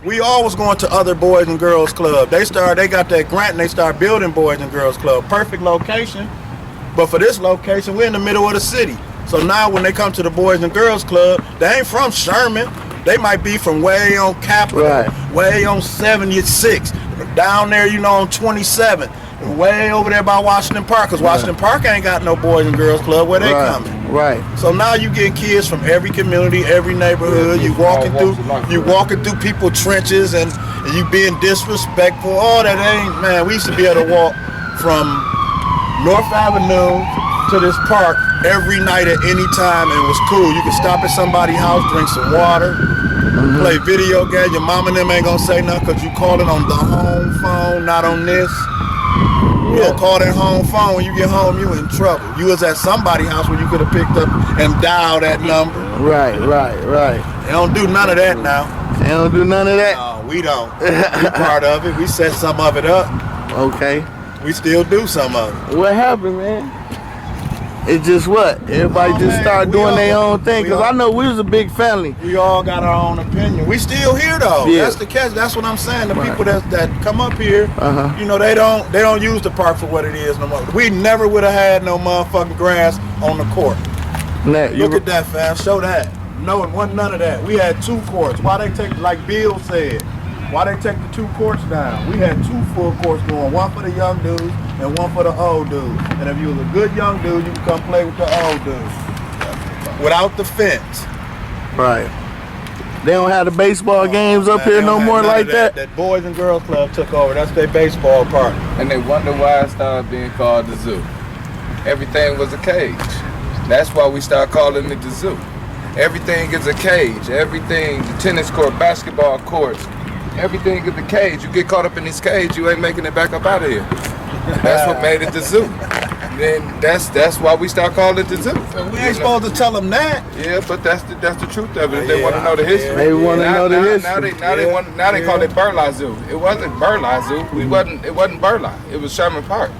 [SPEAKER 2] We always going to other boys and girls club. They got that grant and they start building boys and girls club. Perfect location, but for this location, we're in the middle of the city. So now when they come to the boys and girls club, they ain't from Sherman. They might be from way on Capitol, way on 76, down there, you know, on 27, way over there by Washington Park, because Washington Park ain't got no boys and girls club. Where they coming?
[SPEAKER 1] Right.
[SPEAKER 2] So now you getting kids from every community, every neighborhood. You walking through people's trenches and you being disrespectful. All that ain't, man. We used to be able to walk from North Avenue to this park every night at any time, and it was cool. You could stop at somebody's house, drink some water, play video game. Your mom and them ain't gonna say nothing because you calling on the home phone, not on this. You don't call that home phone. When you get home, you in trouble. You was at somebody's house where you could have picked up and dialed that number.
[SPEAKER 1] Right.
[SPEAKER 2] They don't do none of that now.
[SPEAKER 1] They don't do none of that?
[SPEAKER 2] No, we don't. We part of it. We set some of it up.
[SPEAKER 1] Okay.
[SPEAKER 2] We still do some of it.
[SPEAKER 1] What happened, man? It's just what? Everybody just started doing their own thing. Because I know we was a big family.
[SPEAKER 2] We all got our own opinion. We still here though.
[SPEAKER 1] Yeah.
[SPEAKER 2] That's the catch. That's what I'm saying. The people that come up here, you know, they don't use the park for what it is no more. We never would have had no motherfucking grass on the court. Look at that, fam. Show that. No, it wasn't none of that. We had 2 courts. Why they take, like Bill said, why they take the 2 courts down? We had 2 full courts going, one for the young dudes and one for the old dudes. And if you was a good young dude, you could come play with the old dudes. Without the fence.
[SPEAKER 1] Right. They don't have the baseball games up here no more like that?
[SPEAKER 2] That Boys and Girls Club took over. That's their baseball park.
[SPEAKER 4] And they wonder why it started being called the zoo. Everything was a cage. That's why we started calling it the zoo. Everything is a cage. Everything, the tennis court, basketball courts, everything is a cage. You get caught up in this cage, you ain't making it back up out of here. That's what made it the zoo. Then that's why we start calling it the zoo.
[SPEAKER 2] We ain't supposed to tell them that.
[SPEAKER 4] Yeah, but that's the truth of it. If they want to know the history.
[SPEAKER 1] They want to know the history.
[SPEAKER 4] Now they call it Burleigh Zoo. It wasn't Burleigh Zoo. It wasn't Burleigh. It was Sherman Park.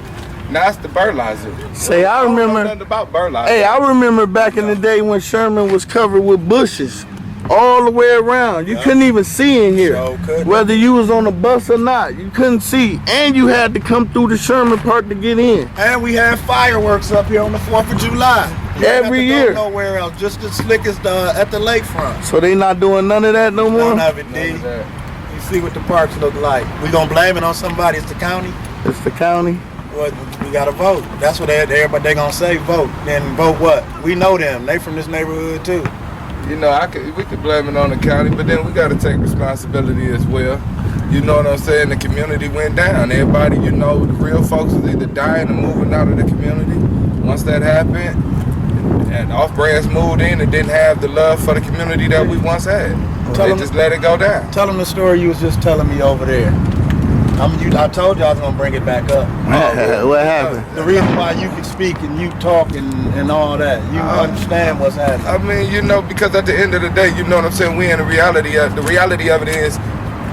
[SPEAKER 4] Now it's the Burleigh Zoo.
[SPEAKER 1] Say, I remember.
[SPEAKER 4] Nothing about Burleigh.
[SPEAKER 1] Hey, I remember back in the day when Sherman was covered with bushes all the way around. You couldn't even see in here. Whether you was on a bus or not, you couldn't see. And you had to come through the Sherman Park to get in.
[SPEAKER 2] And we had fireworks up here on the 4th of July.
[SPEAKER 1] Every year.
[SPEAKER 2] Go nowhere else, just as slick as at the lakefront.
[SPEAKER 1] So they not doing none of that no more?
[SPEAKER 2] None of it, D. You see what the parks look like. We gonna blame it on somebody. It's the county.
[SPEAKER 1] It's the county.
[SPEAKER 2] Well, we gotta vote. That's what everybody they gonna say. Vote. Then vote what? We know them. They from this neighborhood too.
[SPEAKER 4] You know, we could blame it on the county, but then we got to take responsibility as well. You know what I'm saying? The community went down. Everybody, you know, the real folks was either dying or moving out of the community. Once that happened, and off-brands moved in and didn't have the love for the community that we once had. They just let it go down.
[SPEAKER 2] Tell them the story you was just telling me over there. I told you I was gonna bring it back up.
[SPEAKER 1] What happened?
[SPEAKER 2] The reason why you can speak and you talk and all that, you understand what's happening.
[SPEAKER 4] I mean, you know, because at the end of the day, you know what I'm saying, we in the reality of it is,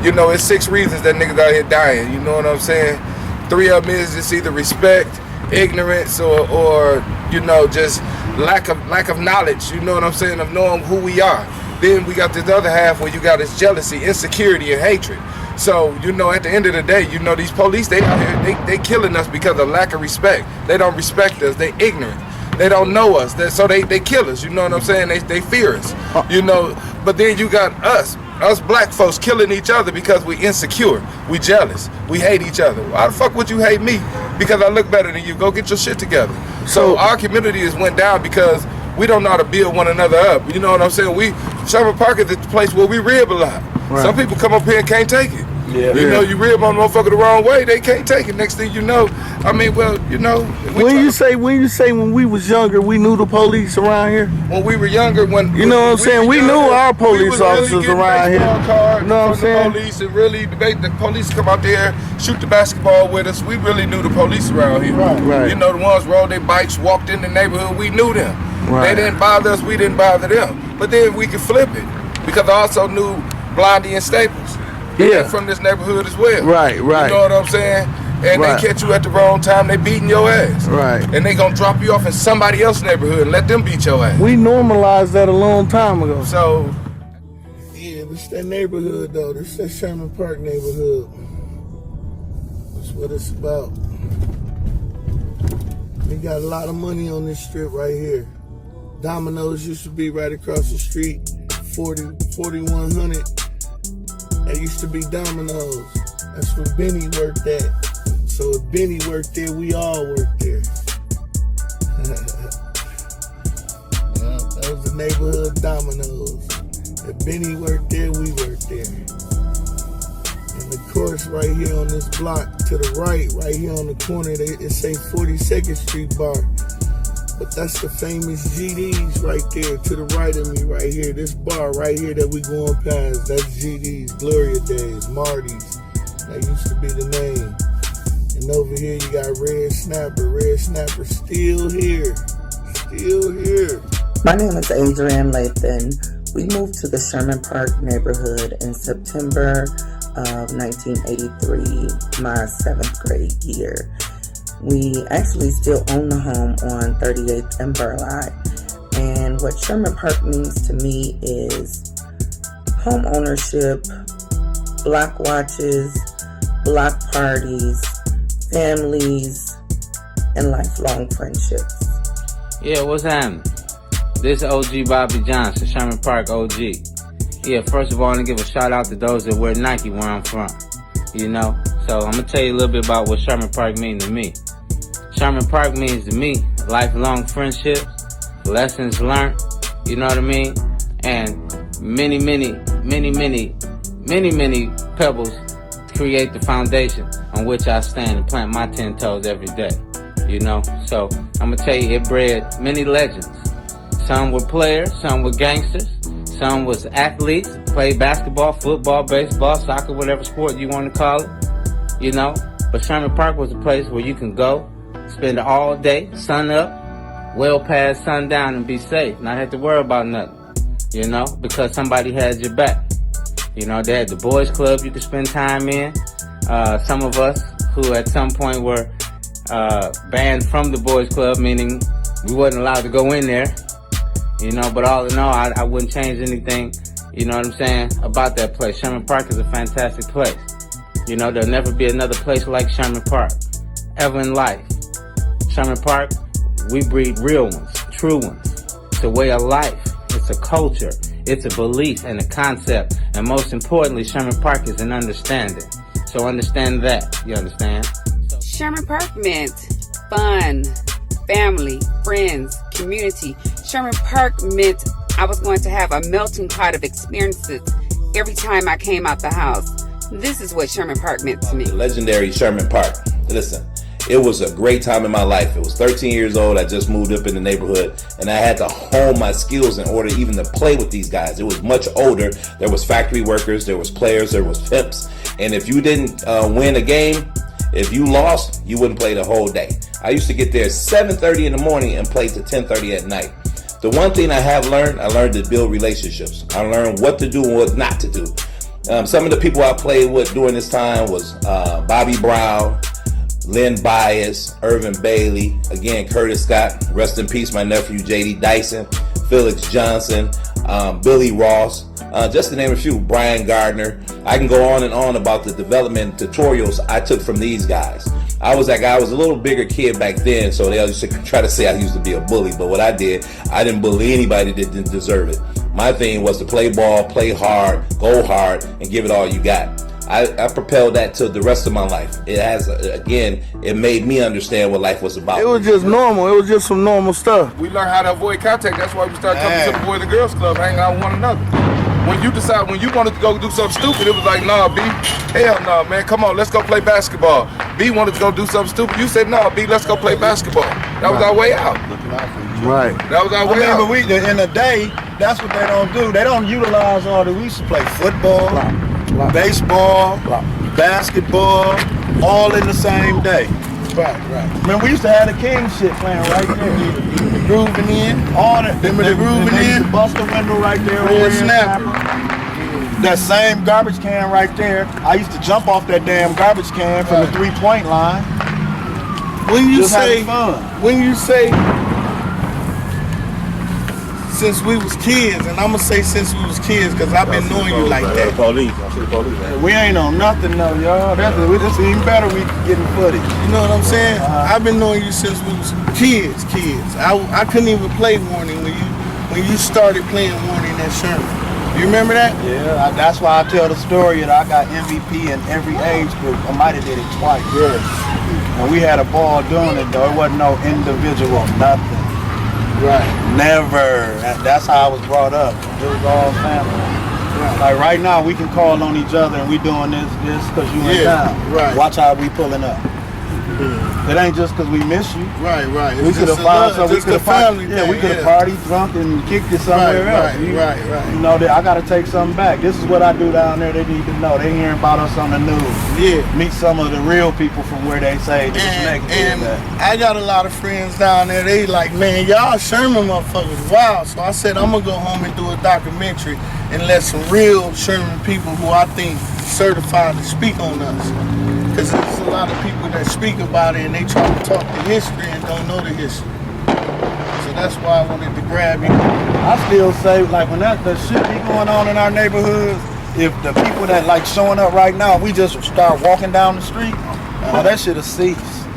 [SPEAKER 4] you know, it's 6 reasons that niggas out here dying, you know what I'm saying? 3 of them is just either respect, ignorance, or you know, just lack of knowledge, you know what I'm saying, of knowing who we are. Then we got this other half where you got this jealousy, insecurity, and hatred. So, you know, at the end of the day, you know, these police, they out here, they killing us because of lack of respect. They don't respect us. They ignorant. They don't know us. So they kill us. You know what I'm saying? They fear us. You know, but then you got us black folks killing each other because we insecure. We jealous. We hate each other. Why the fuck would you hate me? Because I look better than you. Go get your shit together. So our community has went down because we don't know how to build one another up. You know what I'm saying? Sherman Park is the place where we rib a lot. Right. Some people come up here and can't take it.
[SPEAKER 1] Yeah.
[SPEAKER 4] You know, you rib on a motherfucker the wrong way, they can't take it. Next thing you know, I mean, well, you know.
[SPEAKER 1] When you say when we was younger, we knew the police around here?
[SPEAKER 4] When we were younger,
[SPEAKER 1] you know what I'm saying? We knew our police officers around here.
[SPEAKER 4] You know what I'm saying? The police and really debate. The police come out there, shoot the basketball with us. We really knew the police around here.
[SPEAKER 1] Right.
[SPEAKER 4] You know, the ones rode their bikes, walked in the neighborhood, we knew them.
[SPEAKER 1] Right.
[SPEAKER 4] They didn't bother us, we didn't bother them. But then we could flip it. Because I also knew Blondie and Staples. They're from this neighborhood as well.
[SPEAKER 1] Right.
[SPEAKER 4] You know what I'm saying? And they catch you at the wrong time, they beating your ass.
[SPEAKER 1] Right.
[SPEAKER 4] And they gonna drop you off in somebody else's neighborhood and let them beat your ass.
[SPEAKER 1] We normalized that a long time ago.
[SPEAKER 4] So,
[SPEAKER 1] yeah, this that neighborhood though. This that Sherman Park neighborhood. That's what it's about. We got a lot of money on this strip right here. Domino's used to be right across the street. 4100. That used to be Domino's. That's where Benny worked at. So if Benny worked there, we all worked there. Yeah, that was the neighborhood Domino's. If Benny worked there, we worked there. And of course, right here on this block to the right here on the corner, it say 42nd Street Bar. But that's the famous GD's right there to the right of me right here. This bar right here that we going past, that's GD's, Gloria Days, Marty's. That used to be the name. And over here you got Red Snapper still here.
[SPEAKER 5] My name is Adrienne Lathan. We moved to the Sherman Park neighborhood in September of 1983, my 7th grade year. We actually still own the home on 38th and Burleigh. And what Sherman Park means to me is home ownership, block watches, block parties, families, and lifelong friendships.
[SPEAKER 8] Yeah, what's happening? This is OG Bobby Johnson, Sherman Park OG. Yeah, first of all, I want to give a shout out to those that wear Nike where I'm from. You know? So I'm going to tell you a little bit about what Sherman Park means to me. Sherman Park means to me lifelong friendships, lessons learned, you know what I mean? And many pebbles create the foundation on which I stand and plant my 10 toes every day, you know? So I'm gonna tell you, it bred many legends. Some were players, some were gangsters, some was athletes, played basketball, football, baseball, soccer, whatever sport you want to call it, you know? But Sherman Park was a place where you can go, spend all day, sun up, well past sundown, and be safe, not have to worry about nothing, you know, because somebody had your back. You know, they had the boys club you could spend time in. Some of us who at some point were banned from the boys club, meaning we wasn't allowed to go in there, you know, but all in all, I wouldn't change anything, you know what I'm saying, about that place. Sherman Park is a fantastic place. You know, there'll never be another place like Sherman Park, ever in life. Sherman Park, we breed real ones, true ones. It's a way of life. It's a culture. It's a belief and a concept. And most importantly, Sherman Park is an understanding. So understand that. You understand?
[SPEAKER 23] Sherman Park meant fun, family, friends, community. Sherman Park meant I was going to have a melting pot of experiences every time I came out the house. This is what Sherman Park meant to me.
[SPEAKER 24] The legendary Sherman Park. Listen, it was a great time in my life. It was 13 years old. I just moved up in the neighborhood, and I had to hone my skills in order even to play with these guys. It was much older. There was factory workers, there was players, there was pimps. And if you didn't win a game, if you lost, you wouldn't play the whole day. I used to get there at 7:30 in the morning and play to 10:30 at night. The one thing I learned to build relationships. I learned what to do and what not to do. Some of the people I played with during this time was Bobby Brown, Lynn Bias, Irvin Bailey, again, Curtis Scott, rest in peace, my nephew, J.D. Dyson, Felix Johnson, Billy Ross, just to name a few, Brian Gardner. I can go on and on about the development tutorials I took from these guys. I was that guy. I was a little bigger kid back then, so they used to try to say I used to be a bully, but what I did, I didn't bully anybody that didn't deserve it. My thing was to play ball, play hard, go hard, and give it all you got. I propelled that to the rest of my life. It has, again, it made me understand what life was about.
[SPEAKER 1] It was just normal. It was just some normal stuff.
[SPEAKER 4] We learned how to avoid contact. That's why we started coming to the Boys and Girls Club, hanging out with one another. When you wanted to go do something stupid, it was like, nah, B, hell no, man, come on, let's go play basketball. B wanted to go do something stupid. You said, no, B, let's go play basketball. That was our way out.
[SPEAKER 1] Right.
[SPEAKER 4] That was our way out.
[SPEAKER 11] But in the day, that's what they don't do. They don't utilize all that. We used to play football, baseball, basketball, all in the same day.
[SPEAKER 1] Right.
[SPEAKER 11] Man, we used to have the king shit playing right there. The grooving in, all that. Remember the grooving in? Bust the window right there.
[SPEAKER 1] Red Snapper.
[SPEAKER 21] That same garbage can right there, I used to jump off that damn garbage can from the 3-point line.
[SPEAKER 1] When you
[SPEAKER 21] Just
[SPEAKER 1] say,
[SPEAKER 21] having fun.
[SPEAKER 1] when you say, since we was kids, and I'm gonna say since we was kids, cause I've been knowing you like that.
[SPEAKER 21] We ain't on nothing, no, y'all. That's even better. We getting footage.
[SPEAKER 1] You know what I'm saying? I've been knowing you since we was kids. I couldn't even play Warning when you started playing Warning at Sherman. You remember that?
[SPEAKER 21] Yeah, that's why I tell the story that I got MVP in every age group. I might have did it twice.
[SPEAKER 1] Yeah.
[SPEAKER 21] And we had a ball doing it though. It wasn't no individual, nothing.
[SPEAKER 1] Right.
[SPEAKER 21] Never. That's how I was brought up. It was all family. Right. Like right now, we can call on each other and we doing this because you in town.
[SPEAKER 1] Right.
[SPEAKER 21] Watch how we pulling up. It ain't just because we miss you.
[SPEAKER 1] Right.
[SPEAKER 21] We could have found some. We could have
[SPEAKER 1] family.
[SPEAKER 21] we could have partied, drunk, and kicked it somewhere else.
[SPEAKER 1] Right.
[SPEAKER 21] You know, I got to take something back. This is what I do down there. They need to know. They hearing about us on the news.
[SPEAKER 1] Yeah.
[SPEAKER 21] Meet some of the real people from where they say this
[SPEAKER 1] And I got a lot of friends down there. They like, man, y'all Sherman motherfuckers wild. So I said I'm gonna go home and do a documentary and let some real Sherman people who I think certified to speak on us. Because there's a lot of people that speak about it and they try to talk the history and don't know the history. So that's why I wanted to grab you.
[SPEAKER 21] I still say, like, when that shit be going on in our neighborhoods, if the people that like showing up right now, we just start walking down the street, that shit'll cease.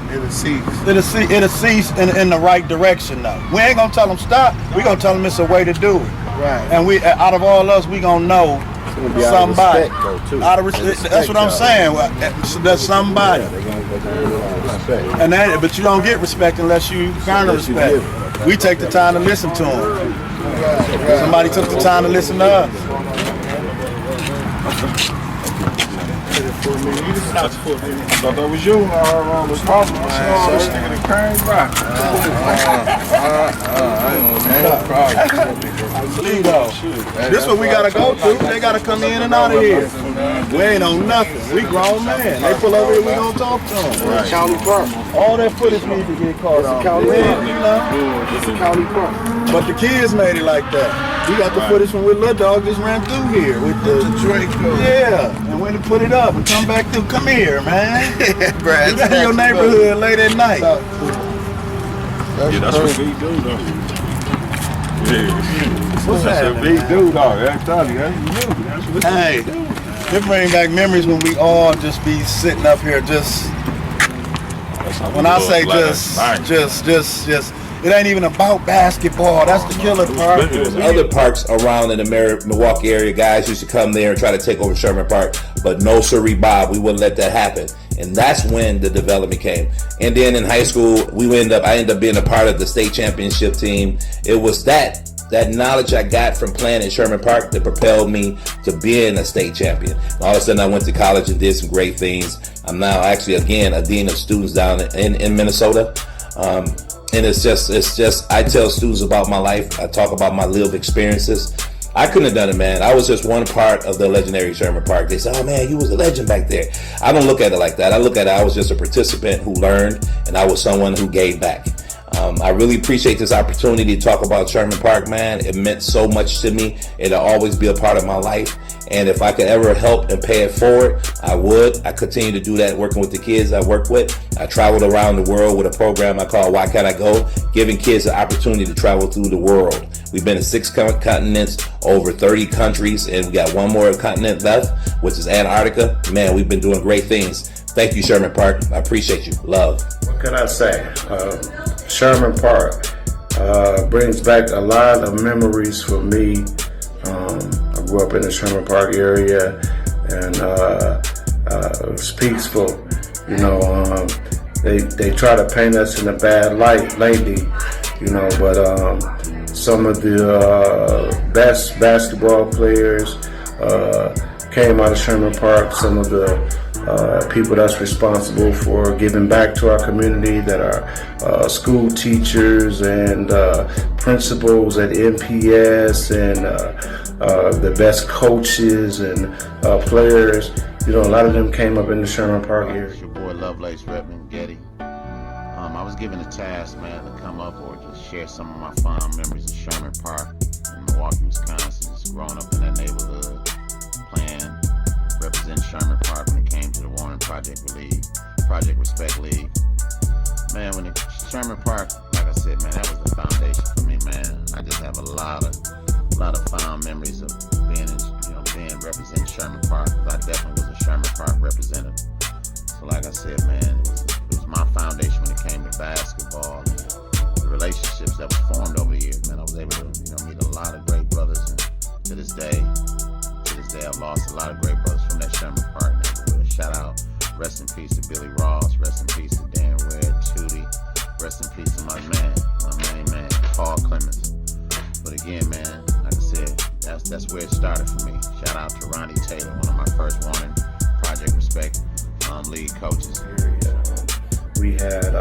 [SPEAKER 1] It'll cease.
[SPEAKER 21] It'll cease in the right direction though. We ain't gonna tell them stop. We gonna tell them it's a way to do it.
[SPEAKER 1] Right.
[SPEAKER 21] And we, out of all us, we gonna know somebody. Out of respect, that's what I'm saying. There's somebody. And that, but you don't get respect unless you garner respect. We take the time to listen to them. Somebody took the time to listen to us.
[SPEAKER 9] You just stopped for a minute. I thought that was you. Was possible. This nigga the crazy rock.
[SPEAKER 21] This what we gotta go through. They gotta come in and out of here. We ain't on nothing. We grown men. They pull over here, we gonna talk to them.
[SPEAKER 9] Right.
[SPEAKER 21] County park. All that footage needs to get caught on.
[SPEAKER 9] County
[SPEAKER 21] park. You know?
[SPEAKER 9] It's a county park.
[SPEAKER 21] But the kids made it like that. We got the footage from when Little Dog just ran through here with the Draco. Yeah, and when to put it up and come back through. Come here, man.
[SPEAKER 1] Brad,
[SPEAKER 21] you got in your neighborhood late at night.
[SPEAKER 20] Yeah, that's what we do, though. Yeah.
[SPEAKER 21] What's
[SPEAKER 20] That's
[SPEAKER 21] happening,
[SPEAKER 20] what we
[SPEAKER 21] man?
[SPEAKER 20] do, dog. That's what
[SPEAKER 21] Hey, it bring back memories when we all just be sitting up here just. When I say just, it ain't even about basketball. That's the killer part.
[SPEAKER 24] There's other parks around in the Milwaukee area. Guys used to come there and try to take over Sherman Park, but no sirree, Bob, we wouldn't let that happen. And that's when the development came. And then in high school, I ended up being a part of the state championship team. It was that knowledge I got from playing at Sherman Park that propelled me to being a state champion. And all of a sudden, I went to college and did some great things. I'm now actually, again, a dean of students down in Minnesota. And it's just, I tell students about my life. I talk about my lived experiences. I couldn't have done it, man. I was just one part of the legendary Sherman Park. They said, oh man, you was a legend back there. I don't look at it like that. I look at it, I was just a participant who learned, and I was someone who gave back. I really appreciate this opportunity to talk about Sherman Park, man. It meant so much to me. It'll always be a part of my life. And if I could ever help and pay it forward, I would. I continue to do that working with the kids I work with. I traveled around the world with a program I call Why Can't I Go? Giving kids the opportunity to travel through the world. We've been in 6 continents, over 30 countries, and we got one more continent left, which is Antarctica. Man, we've been doing great things. Thank you, Sherman Park. I appreciate you. Love.
[SPEAKER 13] What can I say? Sherman Park brings back a lot of memories for me. I grew up in the Sherman Park area, and it was peaceful. You know, they try to paint us in a bad light lately, you know, but some of the best basketball players came out of Sherman Park. Some of the people that's responsible for giving back to our community, that are school teachers and principals at MPS, and the best coaches and players. You know, a lot of them came up in the Sherman Park area.
[SPEAKER 14] It's your boy Lovelace Redmond Getty. I was given a task, man, to come up or just share some of my fond memories of Sherman Park in Milwaukee, Wisconsin. Just growing up in that neighborhood, playing representing Sherman Park when it came to the Warren Project Respect League. Man, when it Sherman Park, like I said, man, that was the foundation for me, man. I just have a lot of fond memories of being representing Sherman Park, because I definitely was a Sherman Park representative. So like I said, man, it was my foundation when it came to basketball and the relationships that was formed over the years, man. I was able to, meet a lot of great brothers, and to this day, I've lost a lot of great brothers from that Sherman Park neighborhood. Shout out, rest in peace to Billy Ross, rest in peace to Dan Webb, Tootie, rest in peace to my main man, Paul Clemens. But again, man, like I said, that's where it started for me. Shout out to Ronnie Taylor, one of my first Warren Project Respect league coaches.
[SPEAKER 13] We had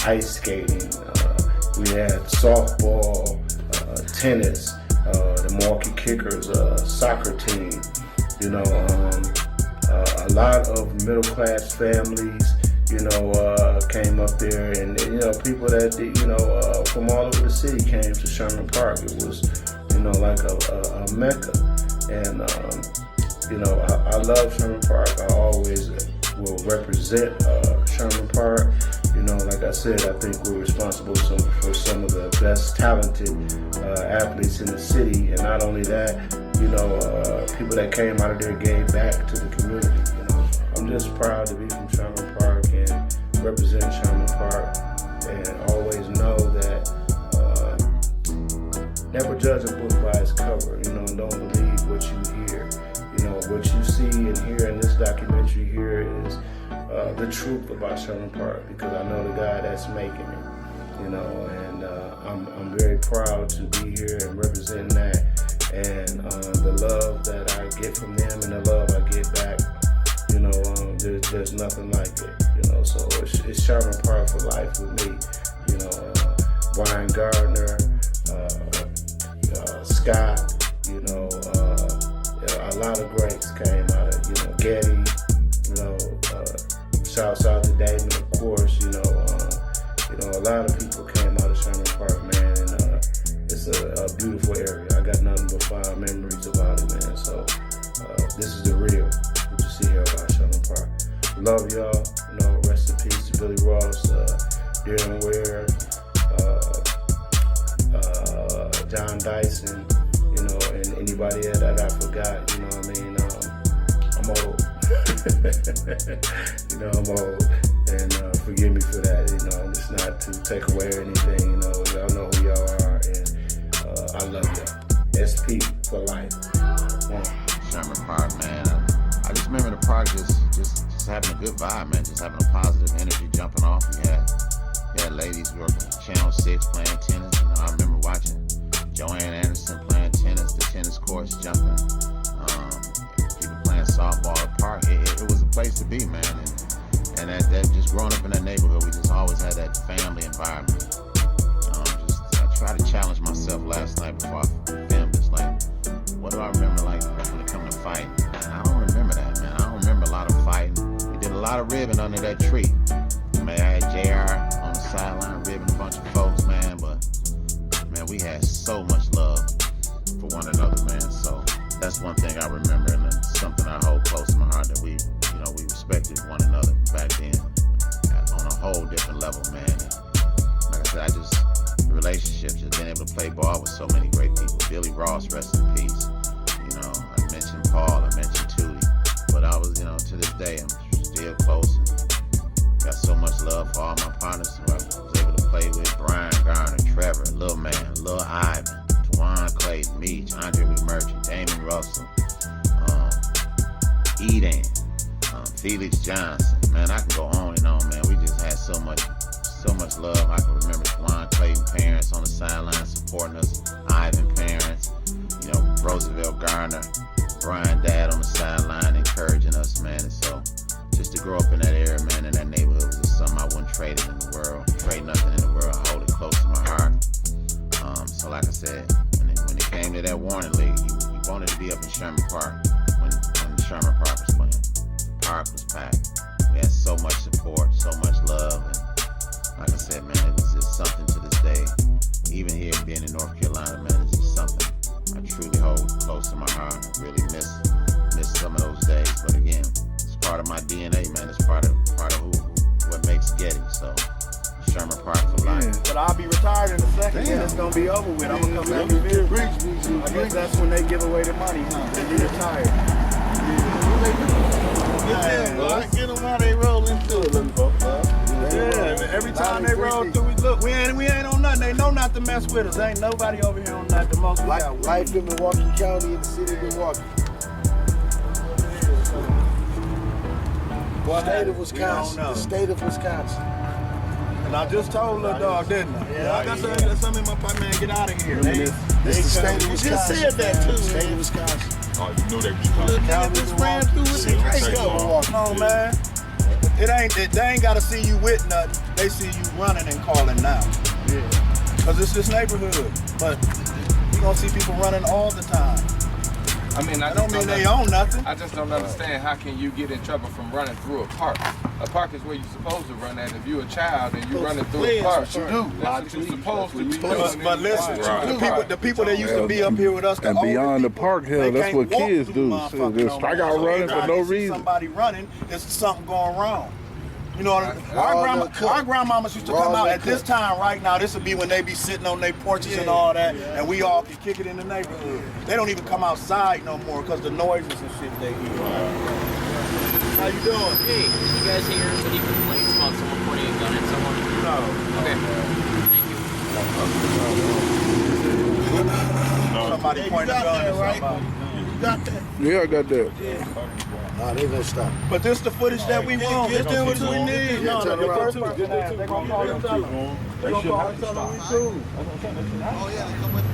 [SPEAKER 13] ice skating, we had softball, tennis, the Milwaukee Kickers soccer team. A lot of middle class families, came up there, and people that from all over the city came to Sherman Park. It was like a mecca, and I love Sherman Park. I always will represent Sherman Park. Like I said, I think we're responsible for some of the best talented athletes in the city, and not only that, people that came out of there gave back to the community. I'm just proud to be from Sherman Park and represent Sherman Park, and always know that never judge a book by its cover. And don't believe what you hear. What you see and hear in this documentary here is the truth about Sherman Park, because I know the guy that's making it. And I'm very proud to be here and representing that, and the love that I get from them and the love I get back. There's nothing like it. So it's Sherman Park for life with me. Brian Gardner, Scott. A lot of greats came out of Getty. Shouts out to Damon, of course. A lot of people came out of Sherman Park, man, and it's a beautiful area. I got nothing but fond memories about it, man. So this is the real. What you see here about Sherman Park. Love y'all. Rest in peace to Billy Ross, Darren Ware, John Dyson, and anybody that I forgot. I'm old. I'm old, and forgive me for that. It's not to take away or anything. Y'all know who y'all are, and I love y'all. SP for life.
[SPEAKER 14] Sherman Park, man. I just remember the park just having a good vibe, man. Just having a positive energy jumping off. We had ladies working Channel 6 playing tennis. I remember watching Joanne Anderson playing tennis, the tennis courts jumping. People playing softball at the park. It was a place to be, man. And that just growing up in that neighborhood, we just always had that family environment. I tried to challenge myself last night before I filmed this. Like, what do I remember like when it comes to fighting? I don't remember that, man. I don't remember a lot of fighting. We did a lot of ribbing under that tree. Man, I had JR on the sideline ribbing a bunch of folks, man. But, man, we had so much love for one another, man. So that's one thing I remember, and it's something I hold close to my heart, that we respected one another back then on a whole different level, man. And like I said, relationships, just being able to play ball with so many great people. Billy Ross, rest in peace. I mentioned Paul, I mentioned Tootie, but I was, to this day, I'm still close. And got so much love for all my partners who I was able to play with: Brian Garner, Trevor, Lil Man, Lil Ivan, Twan Clayton, Meach, Andre Merchant, Damon Russell, Eden, Felix Johnson. Man, I can go on and on, man. We just had so much love. I can remember Twan Clayton parents on the sideline supporting us, Ivan parents, Roosevelt Garner, Brian dad on the sideline encouraging us, man. And so just to grow up in that area, man, in that neighborhood was just something I wouldn't trade in the world. Trade nothing in the world. I hold it close to my heart. So like I said, when it came to that Warren League, you wanted to be up in Sherman Park when Sherman Park was playing. Park was packed. We had so much support, so much love, and like I said, man, it was just something to this day. Even here being in North Carolina, man, it's just something I truly hold close to my heart. I really miss some of those days. But Sherman Park for life.
[SPEAKER 21] But I'll be retired in a second, and it's gonna be over with. I'm gonna come back and visit. I guess that's when they give away the money, huh? They be retired.
[SPEAKER 1] Get them how they roll into it.
[SPEAKER 21] Yeah, every time they roll through, we look. We ain't on nothing. They know not to mess with us. Ain't nobody over here on nothing. The most we got.
[SPEAKER 1] Life in Milwaukee County in the city of Milwaukee. State of Wisconsin. The state of Wisconsin.
[SPEAKER 21] And I just told little dog, didn't I? Yeah, I got something in my pipe, man. Get out of here.
[SPEAKER 1] This the state of Wisconsin.
[SPEAKER 21] You just said that too,
[SPEAKER 1] State
[SPEAKER 21] man.
[SPEAKER 1] of Wisconsin.
[SPEAKER 20] Oh, you know they was
[SPEAKER 21] Look at this ran through it. Come on, man. They ain't gotta see you with nothing. They see you running and calling now. Yeah. Cause it's this neighborhood. But you gonna see people running all the time.
[SPEAKER 4] I mean, I
[SPEAKER 21] don't mean they own nothing.
[SPEAKER 4] I just don't understand how can you get in trouble from running through a park? A park is where you're supposed to run at. If you're a child and you're running through a park,
[SPEAKER 21] you do.
[SPEAKER 4] That's what you're supposed to be doing.
[SPEAKER 21] But listen, the people that used to be up here with us,
[SPEAKER 12] and beyond the park, hell, that's what kids do. Just strike out running for no reason.
[SPEAKER 21] Somebody running, there's something going wrong. You know, our grandmamas used to come out at this time right now. This would be when they be sitting on their porches and all that, and we all can kick it in the neighborhood. They don't even come outside no more because the noises and shit they hear. How you doing?
[SPEAKER 15] Hey, did you guys hear any complaints about someone pointing a gun at someone?
[SPEAKER 21] No.
[SPEAKER 15] Okay. Thank you.
[SPEAKER 21] Somebody pointed a gun at somebody. You got that?
[SPEAKER 12] Yeah, I got that.
[SPEAKER 1] Nah, they gonna stop.
[SPEAKER 21] But this the footage that we want. This is what we need. No, the first person asked, they gonna call and tell them. They gonna call and tell them we cool. Oh yeah, they come with.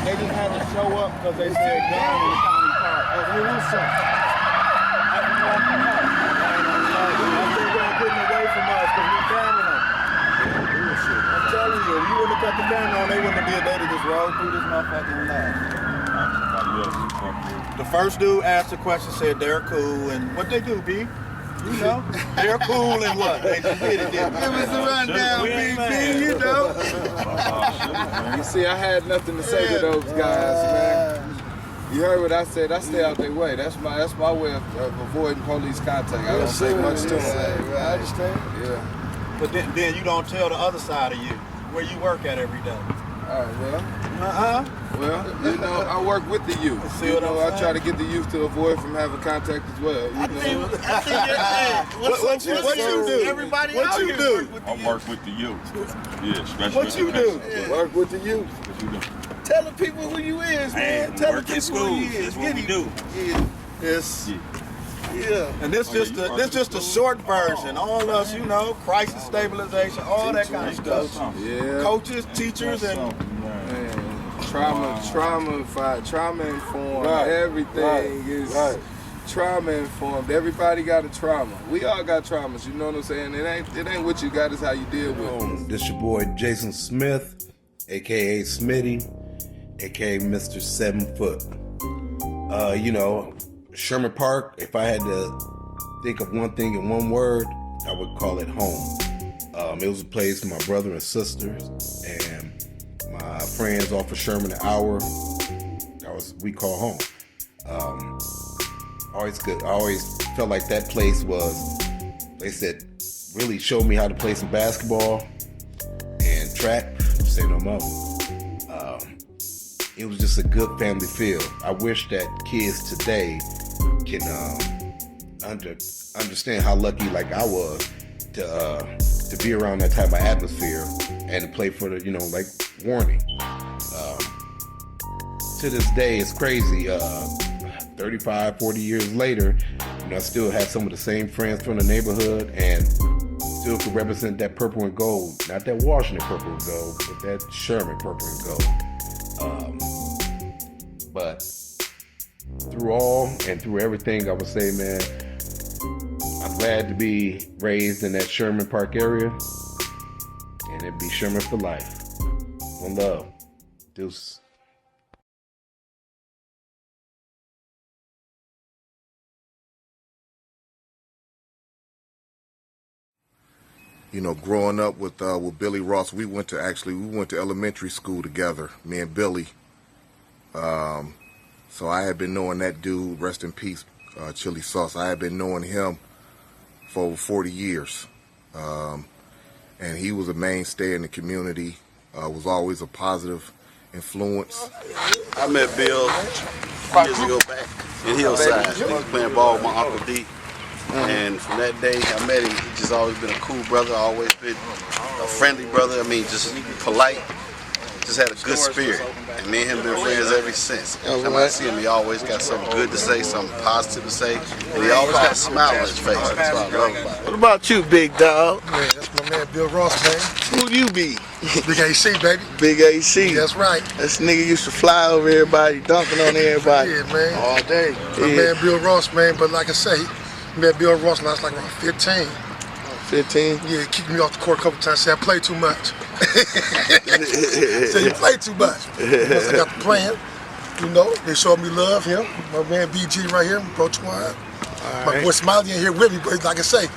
[SPEAKER 21] They just had to show up because they said gun in the county park. They want something. I think they're getting away from us because we're filming them. I'm telling you, if you wouldn't have cut the camera on, they wouldn't have did. They'd have just rolled through this motherfucking line. The first dude asked the question, said they're cool, and what they do, B? You know, they're cool and what? They just did it, didn't they?
[SPEAKER 1] Give us a rundown, B, you know.
[SPEAKER 4] You see, I had nothing to say to those guys, man. You heard what I said. I stay out their way. That's my way of avoiding police contact. I don't say much to them.
[SPEAKER 1] I understand.
[SPEAKER 4] Yeah.
[SPEAKER 21] But then you don't tell the other side of you, where you work at every day.
[SPEAKER 4] Well, you know, I work with the youth. You know, I try to get the youth to avoid from having contact as well. You know?
[SPEAKER 21] What you do? Everybody what you do?
[SPEAKER 20] I work with the youth. Yeah, especially
[SPEAKER 21] what you do?
[SPEAKER 1] Work with the youth.
[SPEAKER 20] What you do?
[SPEAKER 1] Tell the people who you is, man. Tell the people who you is.
[SPEAKER 21] That's what we do.
[SPEAKER 1] Yes. Yeah.
[SPEAKER 21] And this just a short version. All us, you know, crisis stabilization, all that kind of stuff.
[SPEAKER 4] Yeah.
[SPEAKER 21] Coaches, teachers, and
[SPEAKER 4] trauma informed. Everything is trauma informed. Everybody got a trauma. We all got traumas. You know what I'm saying? It ain't what you got. It's how you deal with it.
[SPEAKER 16] This your boy Jason Smith, aka Smitty, aka Mr. 7 Foot. You know, Sherman Park. If I had to think of one thing in one word, I would call it home. It was a place for my brother and sisters and my friends off of Sherman and Hour. We call home. Always good. I always felt like that place was, they said, really showed me how to play some basketball and track. Say no more. It was just a good family feel. I wish that kids today can understand how lucky like I was to be around that type of atmosphere and to play for the, you know, like Warning. To this day, it's crazy. 35, 40 years later, you know, I still have some of the same friends from the neighborhood and still could represent that purple and gold. Not that Washington purple and gold, but that Sherman purple and gold. But through all and through everything, I would say, man, I'm glad to be raised in that Sherman Park area, and it'd be Sherman for life. One love. Deuces.
[SPEAKER 22] You know, growing up with Billy Ross, we went to elementary school together, me and Billy.
[SPEAKER 16] So I had been knowing that dude, rest in peace, Chili Sauce. I had been knowing him for over 40 years. And he was a mainstay in the community, was always a positive influence.
[SPEAKER 10] I met Bill years ago back in Hillside. He was playing ball with my Uncle D. And from that day I met him, he's just always been a cool brother, always been a friendly brother. I mean, just polite, just had a good spirit. And me and him been friends ever since. Every time I see him, he always got something good to say, something positive to say, and he always got a smile on his face. That's what I love about him.
[SPEAKER 1] What about you, big dog?
[SPEAKER 17] Man, that's my man Bill Ross, man.
[SPEAKER 1] Who you be?
[SPEAKER 17] Big AC, baby.
[SPEAKER 1] Big AC.
[SPEAKER 17] That's right.
[SPEAKER 1] This nigga used to fly over everybody, dunking on everybody.
[SPEAKER 17] Yeah, man.
[SPEAKER 1] All day.
[SPEAKER 17] My man Bill Ross, man. But like I say, met Bill Ross when I was like around 15.
[SPEAKER 1] 15?
[SPEAKER 17] Yeah, he kicked me off the court a couple times. Said I play too much. Said you play too much. Once I got the plan, you know, they showed me love. Him, my man BG right here, Bro Twine. My boy Smiley ain't here with me, but like I say,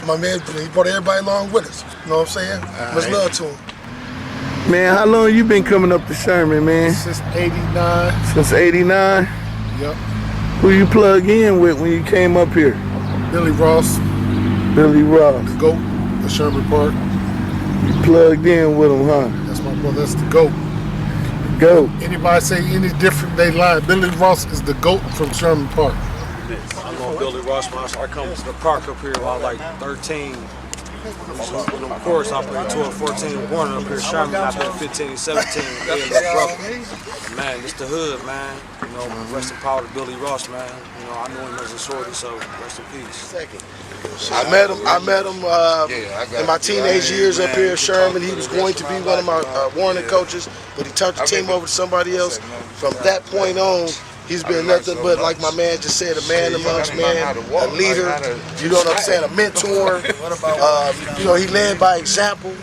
[SPEAKER 17] my man, he brought everybody along with us. You know what I'm saying? Much love to him.
[SPEAKER 1] Man, how long you been coming up to Sherman, man?
[SPEAKER 17] Since '89.
[SPEAKER 1] Since '89?
[SPEAKER 17] Yep.
[SPEAKER 1] Who you plug in with when you came up here?
[SPEAKER 17] Billy Ross.
[SPEAKER 1] Billy Ross.
[SPEAKER 17] The GOAT of Sherman Park.
[SPEAKER 1] You plugged in with him, huh?
[SPEAKER 17] That's my brother, that's the GOAT.
[SPEAKER 1] GOAT.
[SPEAKER 17] Anybody say any different, they lie. Billy Ross is the GOAT from Sherman Park.
[SPEAKER 18] I know Billy Ross when I started coming to the park up here when I was like 13. So, of course, I played 12, 14, born up here in Sherman. I played 15, 17. Man, it's the hood, man. You know, rest in power to Billy Ross, man. You know, I knew him as a shorty, so rest in peace.
[SPEAKER 1] I met him in my teenage years up here at Sherman. He was going to be one of my Warner coaches, but he turned the team over to somebody else. From that point on, he's been nothing but, like my man just said, a man amongst men, a leader, you know what I'm saying, a mentor. You know, he led by example.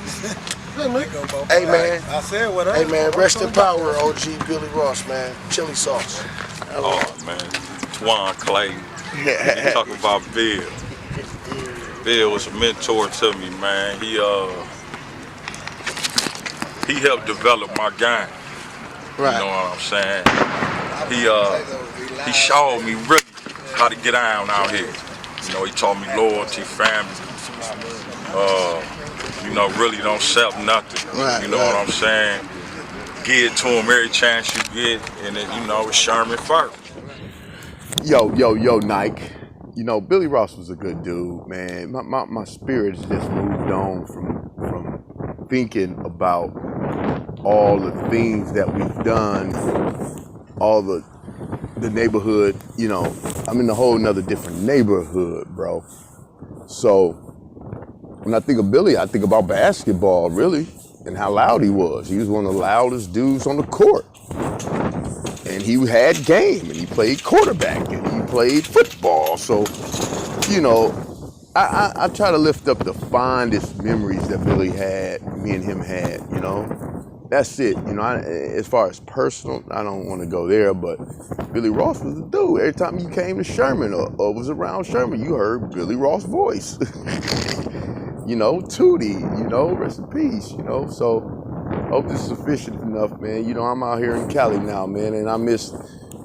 [SPEAKER 1] Hey man, hey man, rest in power, OG Billy Ross, man. Chili Sauce.
[SPEAKER 19] Oh man, Twan Clay. You talking about Bill. Bill was a mentor to me, man. He helped develop my game.
[SPEAKER 1] Right.
[SPEAKER 19] You know what I'm saying? He showed me really how to get down out here. You know, he taught me loyalty, family. You know, really don't accept nothing.
[SPEAKER 1] Right,
[SPEAKER 19] you know what I'm saying? Give it to him every chance you get, and then, you know, it's Sherman first.
[SPEAKER 25] Yo, Nike. You know, Billy Ross was a good dude, man. My spirit has just moved on from thinking about all the things that we've done, all the neighborhood, you know. I'm in a whole nother different neighborhood, bro. So when I think of Billy, I think about basketball, really, and how loud he was. He was one of the loudest dudes on the court. And he had game, and he played quarterback, and he played football. So, you know, I try to lift up the fondest memories that Billy had, me and him had, you know. That's it. You know, as far as personal, I don't want to go there, but Billy Ross was the dude. Every time you came to Sherman or was around Sherman, you heard Billy Ross' voice. You know, Tootie, you know, rest in peace, you know. So, hope this is sufficient enough, man. You know, I'm out here in Cali now, man, and I miss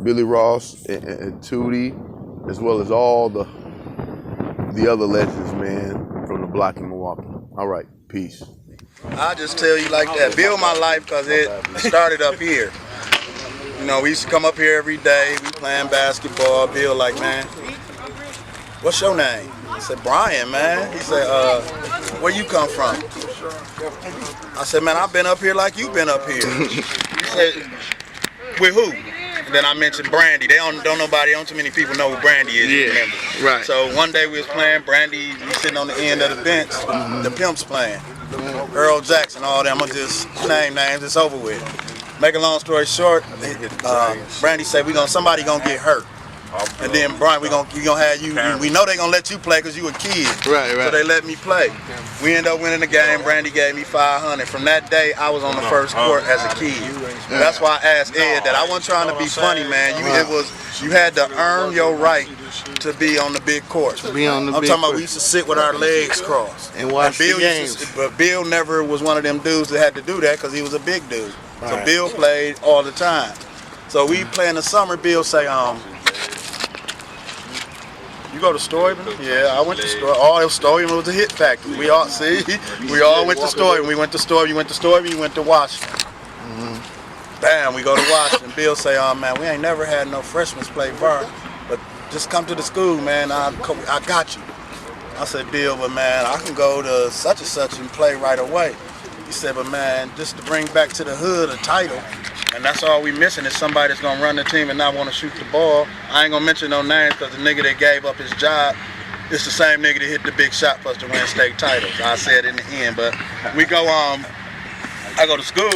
[SPEAKER 25] Billy Ross and Tootie, as well as all the other legends, man, from the block in Milwaukee. All right, peace.
[SPEAKER 26] I'll just tell you like that. Build my life because it started up here. You know, we used to come up here every day. We playing basketball. Bill like, man, what's your name? I said, Brian, man. He said, where you come from? I said, man, I've been up here like you've been up here. He said, with who? And then I mentioned Brandy. They don't too many people know who Brandy is.
[SPEAKER 1] Yeah,
[SPEAKER 26] remember.
[SPEAKER 1] right.
[SPEAKER 26] So one day we was playing, Brandy, we sitting on the end of the bench, the Pimps playing. Earl Jackson, all them, I'm just name names, it's over with. Make a long story short, Brandy said somebody gonna get hurt. And then Brian, we gonna have you. We know they gonna let you play because you a kid.
[SPEAKER 1] Right.
[SPEAKER 26] So they let me play. We end up winning the game. Brandy gave me 500. From that day, I was on the first court as a kid. That's why I asked Ed that. I wasn't trying to be funny, man. You had to earn your right to be on the big court. I'm talking about we used to sit with our legs crossed
[SPEAKER 1] and watch the games.
[SPEAKER 26] But Bill never was one of them dudes that had to do that because he was a big dude. So Bill played all the time. So we play in the summer. Bill say, you go to Stoyman? Yeah, I went to Stoyman. Oh, Stoyman was a hit factory. We all went to Stoyman. We went to Stoyman. You went to Stoyman. You went to Washington. Bam, we go to Washington. Bill say, man, we ain't never had no freshmen play bar, but just come to the school, man. I got you. I said, Bill, but man, I can go to such and such and play right away. He said, but man, just to bring back to the hood a title, and that's all we missing is somebody that's gonna run the team and not want to shoot the ball. I ain't gonna mention no names because the nigga that gave up his job, it's the same nigga that hit the big shot for us to win state titles. I said in the end, but we go I go to school.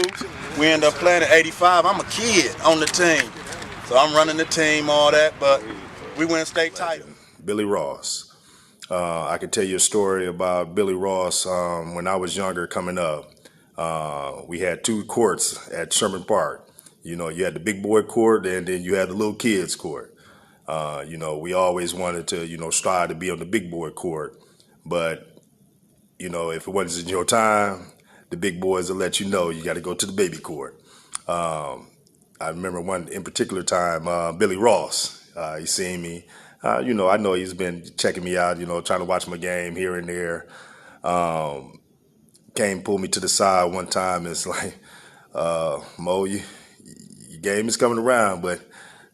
[SPEAKER 26] We end up playing at 85. I'm a kid on the team, so I'm running the team, all that, but we win state title.
[SPEAKER 22] Billy Ross. I can tell you a story about Billy Ross when I was younger coming up. We had 2 courts at Sherman Park. You know, you had the big boy court and then you had the little kids court. You know, we always wanted to, you know, strive to be on the big boy court. But, you know, if it wasn't your time, the big boys will let you know you got to go to the baby court. I remember one in particular time, Billy Ross, he seen me. You know, I know he's been checking me out, you know, trying to watch my game here and there. Came, pulled me to the side one time. It's like, Mo, your game is coming around, but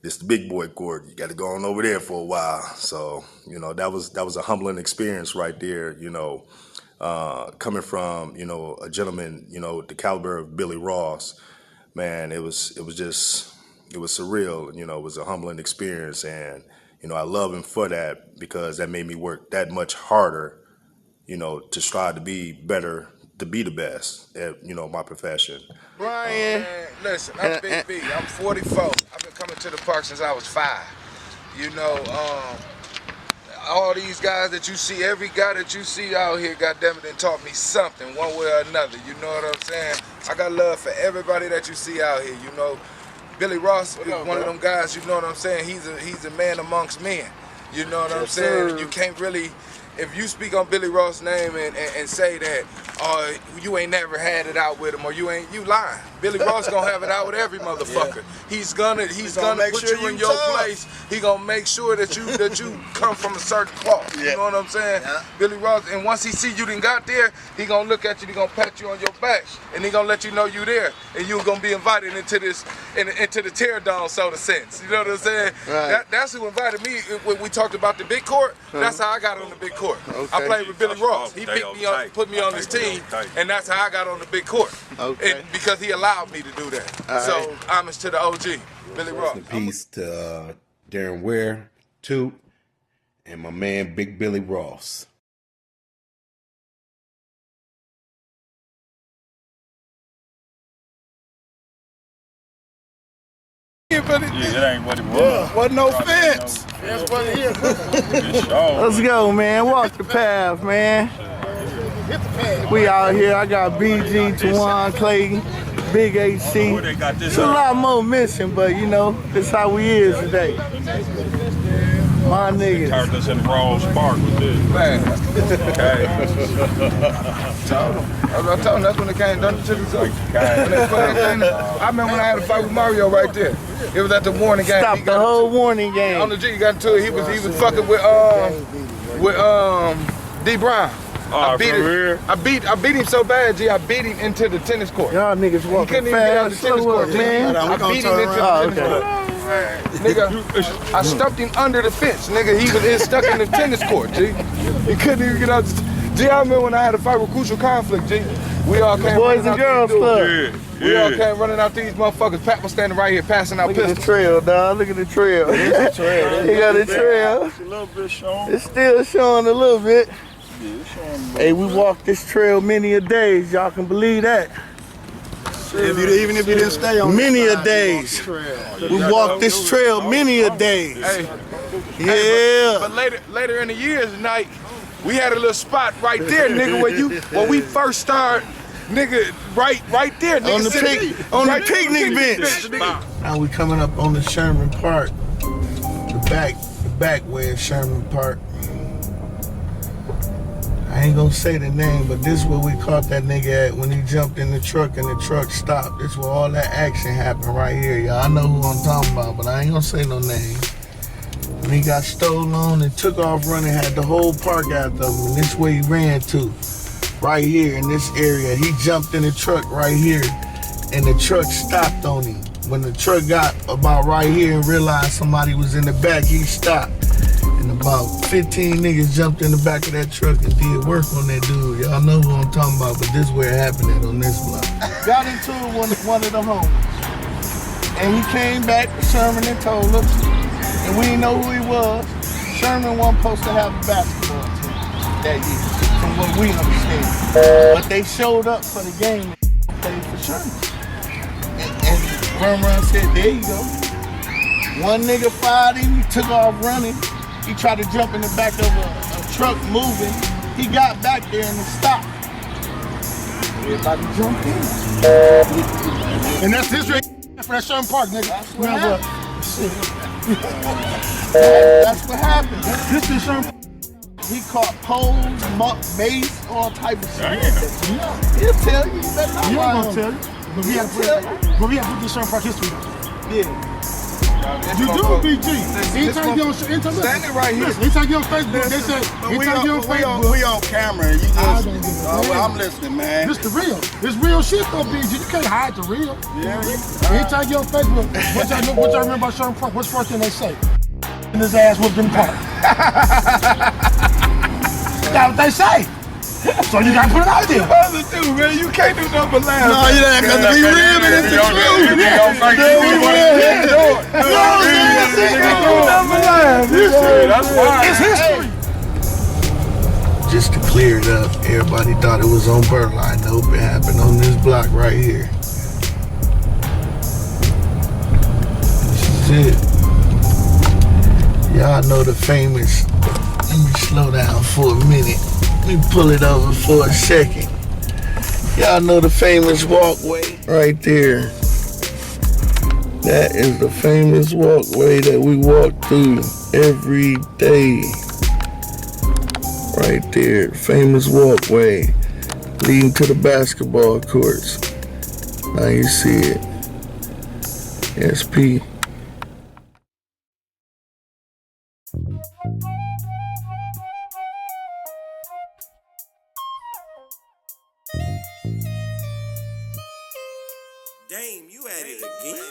[SPEAKER 22] it's the big boy court. You got to go on over there for a while. So, you know, that was a humbling experience right there, you know, coming from, you know, a gentleman, you know, the caliber of Billy Ross. Man, it was surreal. You know, it was a humbling experience. And, you know, I love him for that because that made me work that much harder, you know, to strive to be better, to be the best at, you know, my profession.
[SPEAKER 4] Brian, listen, I'm Big B. I'm 44. I've been coming to the park since I was 5. You know, all these guys that you see, every guy that you see out here, goddammit, done taught me something, one way or another. You know what I'm saying? I got love for everybody that you see out here. You know, Billy Ross is one of them guys. You know what I'm saying? He's a man amongst men. You know what I'm saying? You can't really. If you speak on Billy Ross' name and say that, you ain't never had it out with him, or you lying. Billy Ross gonna have it out with every motherfucker. Yeah. He's gonna put you in your place. He gonna make sure that you come from a certain cloth. Yeah. You know what I'm saying? Yeah. Billy Ross, and once he see you done got there, he gonna look at you, he gonna pat you on your back, and he gonna let you know you there, and you gonna be invited into the tear down, so to sense. You know what I'm saying? Right. That's who invited me when we talked about the big court. That's how I got on the big court. Okay. I played with Billy Ross. He picked me up, put me on his team, and that's how I got on the big court. Okay. Because he allowed me to do that. All so right. Homage to the OG, Billy Ross.
[SPEAKER 16] Peace to Darren Ware, Toot, and my man Big Billy Ross.
[SPEAKER 21] Yeah, it ain't what it was. Yeah. Wasn't no fence. That's what it is.
[SPEAKER 1] Let's go, man. Walk the path, man. We out here. I got BG, Tawan, Clayton, Big AC. There's a lot more missing, but you know, that's how we is today. My niggas.
[SPEAKER 19] Turned us in the wrong spark with this.
[SPEAKER 4] Man. Okay. I told him that's when it came down to the zoo. I remember when I had a fight with Mario right there. It was at the warning game.
[SPEAKER 1] Stop the whole warning game.
[SPEAKER 4] On the G, he got into it. He was fucking with D Brown. I beat him so bad, G. I beat him into the tennis court.
[SPEAKER 1] Y'all niggas walking fast, slow up, man.
[SPEAKER 4] I beat him into the tennis court. Nigga, I stumped him under the fence. Nigga, he was stuck in the tennis court, G. He couldn't even get out. G, I remember when I had a fight with Crucial Conflict, G. We all came
[SPEAKER 1] Boys and Girls Club.
[SPEAKER 4] We all came running out these motherfuckers. Pat was standing right here passing out pistols.
[SPEAKER 1] Look at the trail, dog. Look at the trail. He got the trail.
[SPEAKER 21] It's a little bit showing.
[SPEAKER 1] It's still showing a little bit. Hey, we walked this trail many a days. Y'all can believe that.
[SPEAKER 21] Even if you didn't stay on
[SPEAKER 1] many a days. We walked this trail many a days.
[SPEAKER 4] Hey.
[SPEAKER 1] Yeah.
[SPEAKER 4] But later in the years, tonight, we had a little spot right there, nigga, where we first started, nigga, right there, nigga.
[SPEAKER 1] On the picnic bench. Now we coming up on the Sherman Park. The back way of Sherman Park. I ain't gonna say the name, but this is where we caught that nigga at when he jumped in the truck and the truck stopped. This is where all that action happened right here, y'all. I know who I'm talking about, but I ain't gonna say no name. When he got stolen and took off running, had the whole park after him, and this is where he ran to. Right here in this area. He jumped in the truck right here, and the truck stopped on him. When the truck got about right here and realized somebody was in the back, he stopped. And about 15 niggas jumped in the back of that truck and did work on that dude. Y'all know who I'm talking about, but this is where it happened at on this block. Got into it with one of the homies. And he came back to Sherman and told us, and we didn't know who he was. Sherman wasn't supposed to have a basketball team that year, from what we understand. But they showed up for the game and played for Sherman. And Run said, there you go. One nigga fired him, he took off running. He tried to jump in the back of a truck moving. He got back there and it stopped. Everybody jumped in.
[SPEAKER 17] And that's history for that Sherman Park, nigga.
[SPEAKER 1] That's what happened.
[SPEAKER 17] This is Sherman Park.
[SPEAKER 1] He caught poles, mace, all type of shit. He'll tell you. You better not
[SPEAKER 17] You
[SPEAKER 1] lie
[SPEAKER 17] ain't
[SPEAKER 1] on
[SPEAKER 17] gonna tell
[SPEAKER 1] him.
[SPEAKER 17] you. But we have to put this Sherman Park history down.
[SPEAKER 1] Yeah.
[SPEAKER 17] You do, BG. Anytime you get on
[SPEAKER 26] Standing right here.
[SPEAKER 17] Anytime you get on Facebook, they say, anytime you get on Facebook.
[SPEAKER 26] We on camera and you just, I'm listening, man.
[SPEAKER 17] This the real. It's real shit though, BG. You can't hide the real.
[SPEAKER 26] Yeah.
[SPEAKER 17] Anytime you get on Facebook, what y'all remember about Sherman Park? What's the first thing they say? And his ass whooped in the park. That's what they say. So you gotta put it out there.
[SPEAKER 4] What you supposed to do, man? You can't do nothing but laugh.
[SPEAKER 26] No, you ain't got to be real, man. It's the truth.
[SPEAKER 17] It's history.
[SPEAKER 1] Just to clear it up, everybody thought it was on Burline. Nope, it happened on this block right here. This is it. Y'all know the famous, let me slow down for a minute. Let me pull it over for a second. Y'all know the famous walkway right there. That is the famous walkway that we walk through every day. Right there, famous walkway leading to the basketball courts. Now you see it. SP.
[SPEAKER 2] Dame, you at it again.